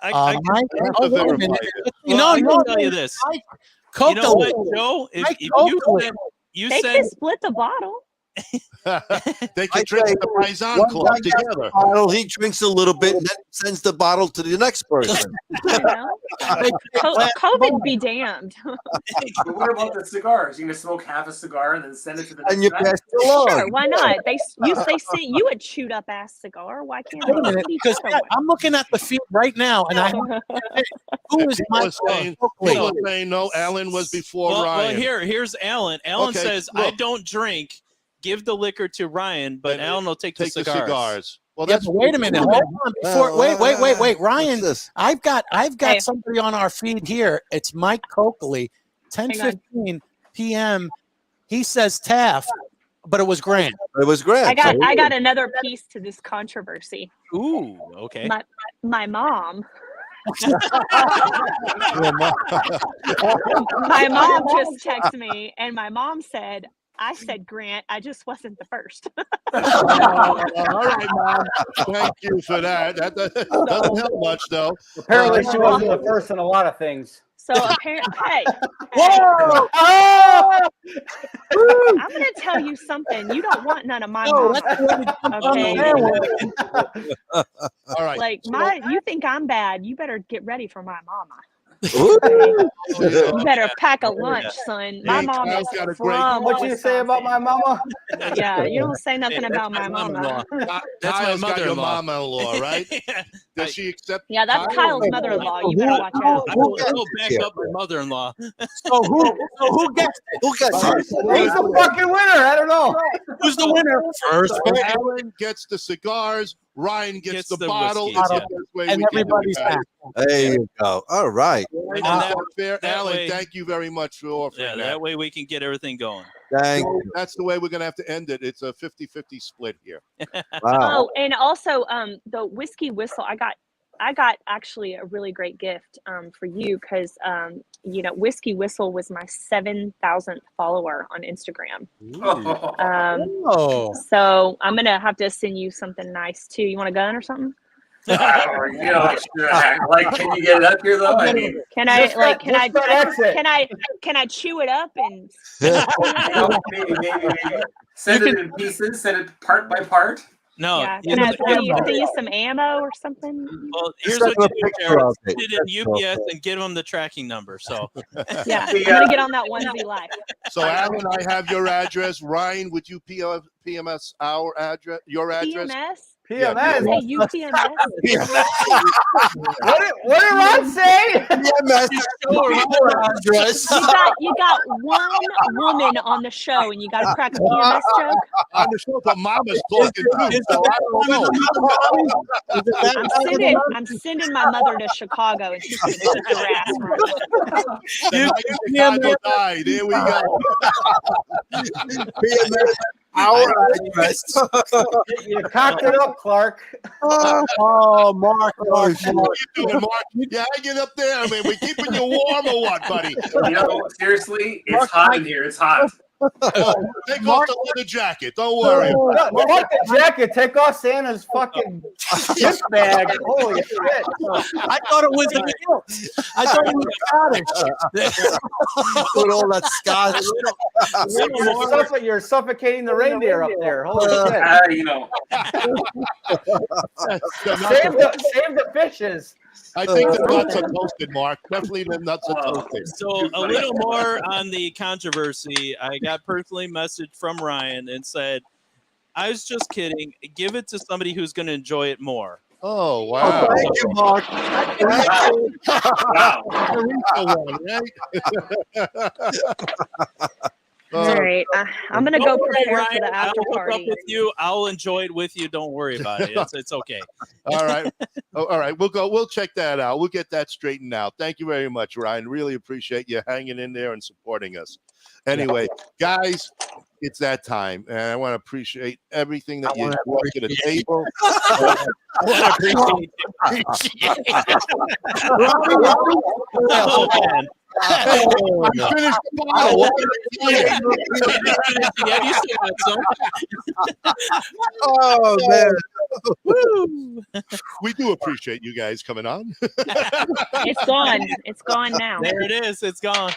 I Mike. have to Wait a minute. Well, I can tell you this. You know what, Joe? If you they said can split the bottle. They can drink the Paisan Club together. Bottle, he drinks a little bit and then sends the bottle to the next person. You know? COVID be damned. But what about the cigars? You gonna smoke half a cigar and then send it to the next And you guy? pass it along. Sure, why not? They sent you a chewed up ass cigar. Why can't Wait a they minute, each because other one? I'm looking at the feed right now, and who is People are saying no. Alan was before Ryan. Well, here's Alan. Alan Okay, says, look. "I don't drink. Give the liquor to Ryan, but Alan will take the cigars." Well, Yeah, that's but wait a minute. Hold on. Before, wait. Ryan, I've got Hey. somebody on our feed here. It's Mike Coakley, 10:15 p.m. He says Taft, but it was Grant. It was Grant. I got another piece to this controversy. Ooh, okay. My mom. My mom just texted me, and my mom said, I said Grant, I just wasn't the first. all right, Mom. Thank you for that. That doesn't help much, though. Apparently, she wasn't the first in a lot of things. So apparently, hey, Whoa! I'm going to tell you something. You don't want none of my mama. Okay. All right. Like you think I'm bad? You better get ready for my mama. Ooh. You better pack a lunch, son. My mom is from. What you say about my mama? Yeah, you don't say nothing about my mama. That's my Kyle's got your mother-in-law. mama-in-law, right? Does she accept? Yeah, that's Kyle's mother-in-law. You better watch out. I will back up my mother-in-law. So who gets it? Who gets it? Who's the fucking winner? I don't know. Who's the winner? First, Alan gets the cigars. Ryan gets the the bottle. whiskey, It's the yeah. best way and we can do everybody's it. happy. There you go. All right. Is And that fair? that Alan, way- thank you very much for offering Yeah, that way we can get everything going. Thank So you. that's the way we're going to have to end it. It's a 50-50 split here. Wow. Oh, and also the whiskey whistle. I got actually a really great gift for you because Whiskey Whistle was my 7,000th follower on Instagram. Oh. So I'm gonna have to send you something nice too. You want a gun or something? Like, can you get it up here though? I mean, Can I chew it up and maybe. Send it in pieces. Send it part by part. No. yeah? Can I send you some ammo or something? Well, here's Send what him a you do, picture Jerah. of it. Send it in UPS and give them the tracking number. So Yeah, I'm gonna get on that onesie life. So, Alan, I have your address. Ryan, would you PMS our address? Your address? PMS? PMS. Hey, you PMS? What did Ron say? PMS. Address. You got one woman on the show, and you got to crack a PMS joke. On the show, but Mama's talking too. So I don't know. I'm sending my mother to Chicago, and she's gonna kick your ass. The night Chicago died. Here we go. PMS. Our address. You cocked it up, Clark. Oh, Mark. How you doing, Mark? Yeah, I get up there. I mean, we keeping you warm or what, buddy? Seriously, it's hot in here. It's hot. Take off the leather jacket. Don't worry. Fuck the jacket. Take off Santa's fucking gift bag. Holy shit. I thought it was a guilt. I thought it was Scottish. With all that Scotch. You're suffocating the reindeer up there. Holy shit. Save the fishes. I think the nuts are toasted, Mark. Definitely the nuts are toasted. So a little more on the controversy. I got personally messaged from Ryan and said, I was just kidding. Give it to somebody who's going to enjoy it more. Oh, wow. Thank you, Mark. All right, I'm gonna go prepare Ryan, for the after I'll hook up party. with you. I'll enjoy it with you. Don't worry about it. It's okay. All right. All right. We'll check that out. We'll get that straightened out. Thank you very much, Ryan. Really appreciate you hanging in there and supporting us. Anyway, guys, it's that time, and I want to appreciate everything that you brought to the table. I want to appreciate I finished the bottle. Oh man, we do appreciate you guys coming on. It's gone. It's gone now. There it is. It's gone.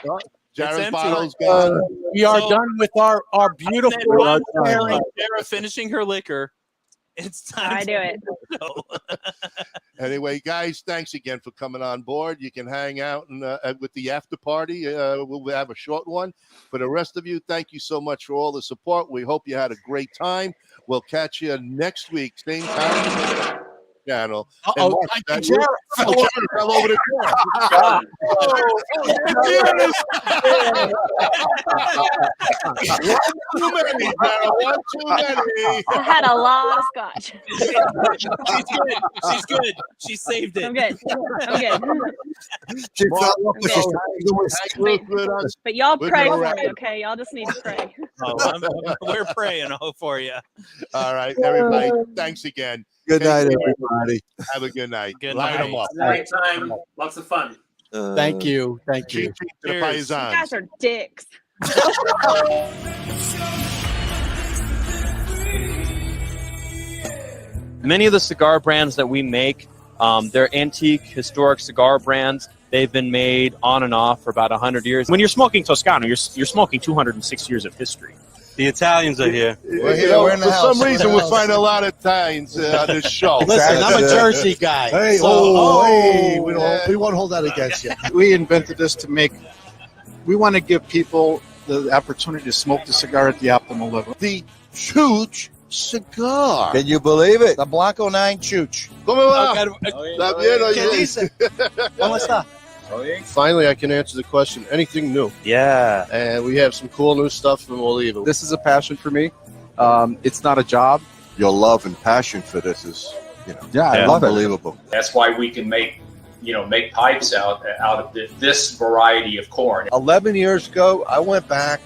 Jared's bottle's gone. We are done with our beautiful Jerah finishing her liquor. It's time. I do it. Anyway, guys, thanks again for coming on board. You can hang out and with the after party. We'll have a short one. For the rest of you, thank you so much for all the support. We hope you had a great time. We'll catch you next week, same time. Channel. Uh-oh, Jerah fell over the chair. One too many, Jerah. One too many. I had a lot of scotch. She's good. She's good. She saved it. I'm good. I'm good. But y'all pray for me, okay? Y'all just need to pray. We're praying for you. All right, everybody. Thanks again. Good night, everybody. Have a good night. Good Light night. them up. Great time. Lots of fun. Thank you. Thank you. You guys are dicks. Many of the cigar brands that we make, they're antique, historic cigar brands. They've been made on and off for about 100 years. When you're smoking Toscano, you're smoking 206 years of history. The Italians are here. We're here. We're in the house. For some reason, we find a lot of Italians on this show. Listen, I'm a Jersey guy. Hey, so, we won't hold that against you. We invented this we want to give people the opportunity to smoke the cigar at the optimal level. The Chooch cigar. Can you believe it? The Blanco 9 Chooch. ¿Cómo va? ¿Está bien, ¿Qué dice? ¿Cómo está? Finally, I can answer the question. Anything new? Yeah. And we have some cool new stuff from Oliva. This is a passion for me. It's not a job. Your love and passion for this is, I love it. unbelievable. That's why we can make pipes out of this variety of corn. 11 years ago, I went back.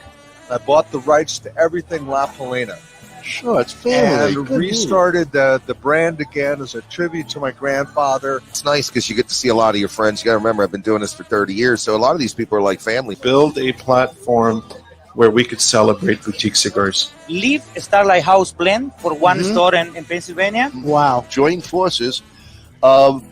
I bought the rights to everything La Polina. Sure, it's family. And restarted the brand again as a tribute to my grandfather. It's nice because you get to see a lot of your friends. You got to remember, I've been doing this for 30 years, so a lot of these people are like family. Build a platform where we could celebrate boutique cigars. Leave Starlight House blend for one store in Pennsylvania. Wow. Join forces of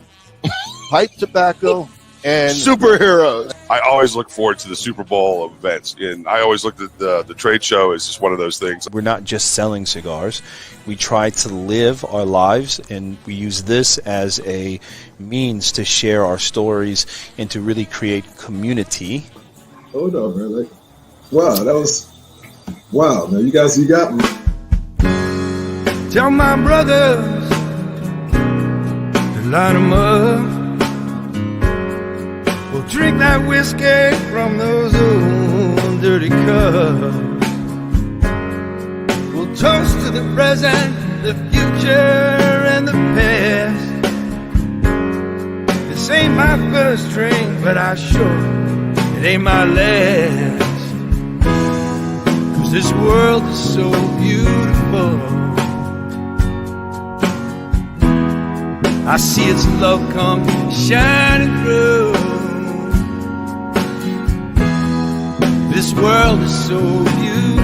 pipe tobacco and superheroes. I always look forward to the Super Bowl of events, and I always looked at the trade show as just one of those things. We're not just selling cigars. We try to live our lives, and we use this as a means to share our stories and to really create community. Hold on, man. Wow, that was wow. Now you got me. Tell my brothers to line them up. We'll drink that whiskey from those old dirty cups. We'll toast to the present, the future, and the past. This ain't my first drink, but it ain't my last. 'Cause this world is so beautiful. I see its love come shining through. This world is so beautiful.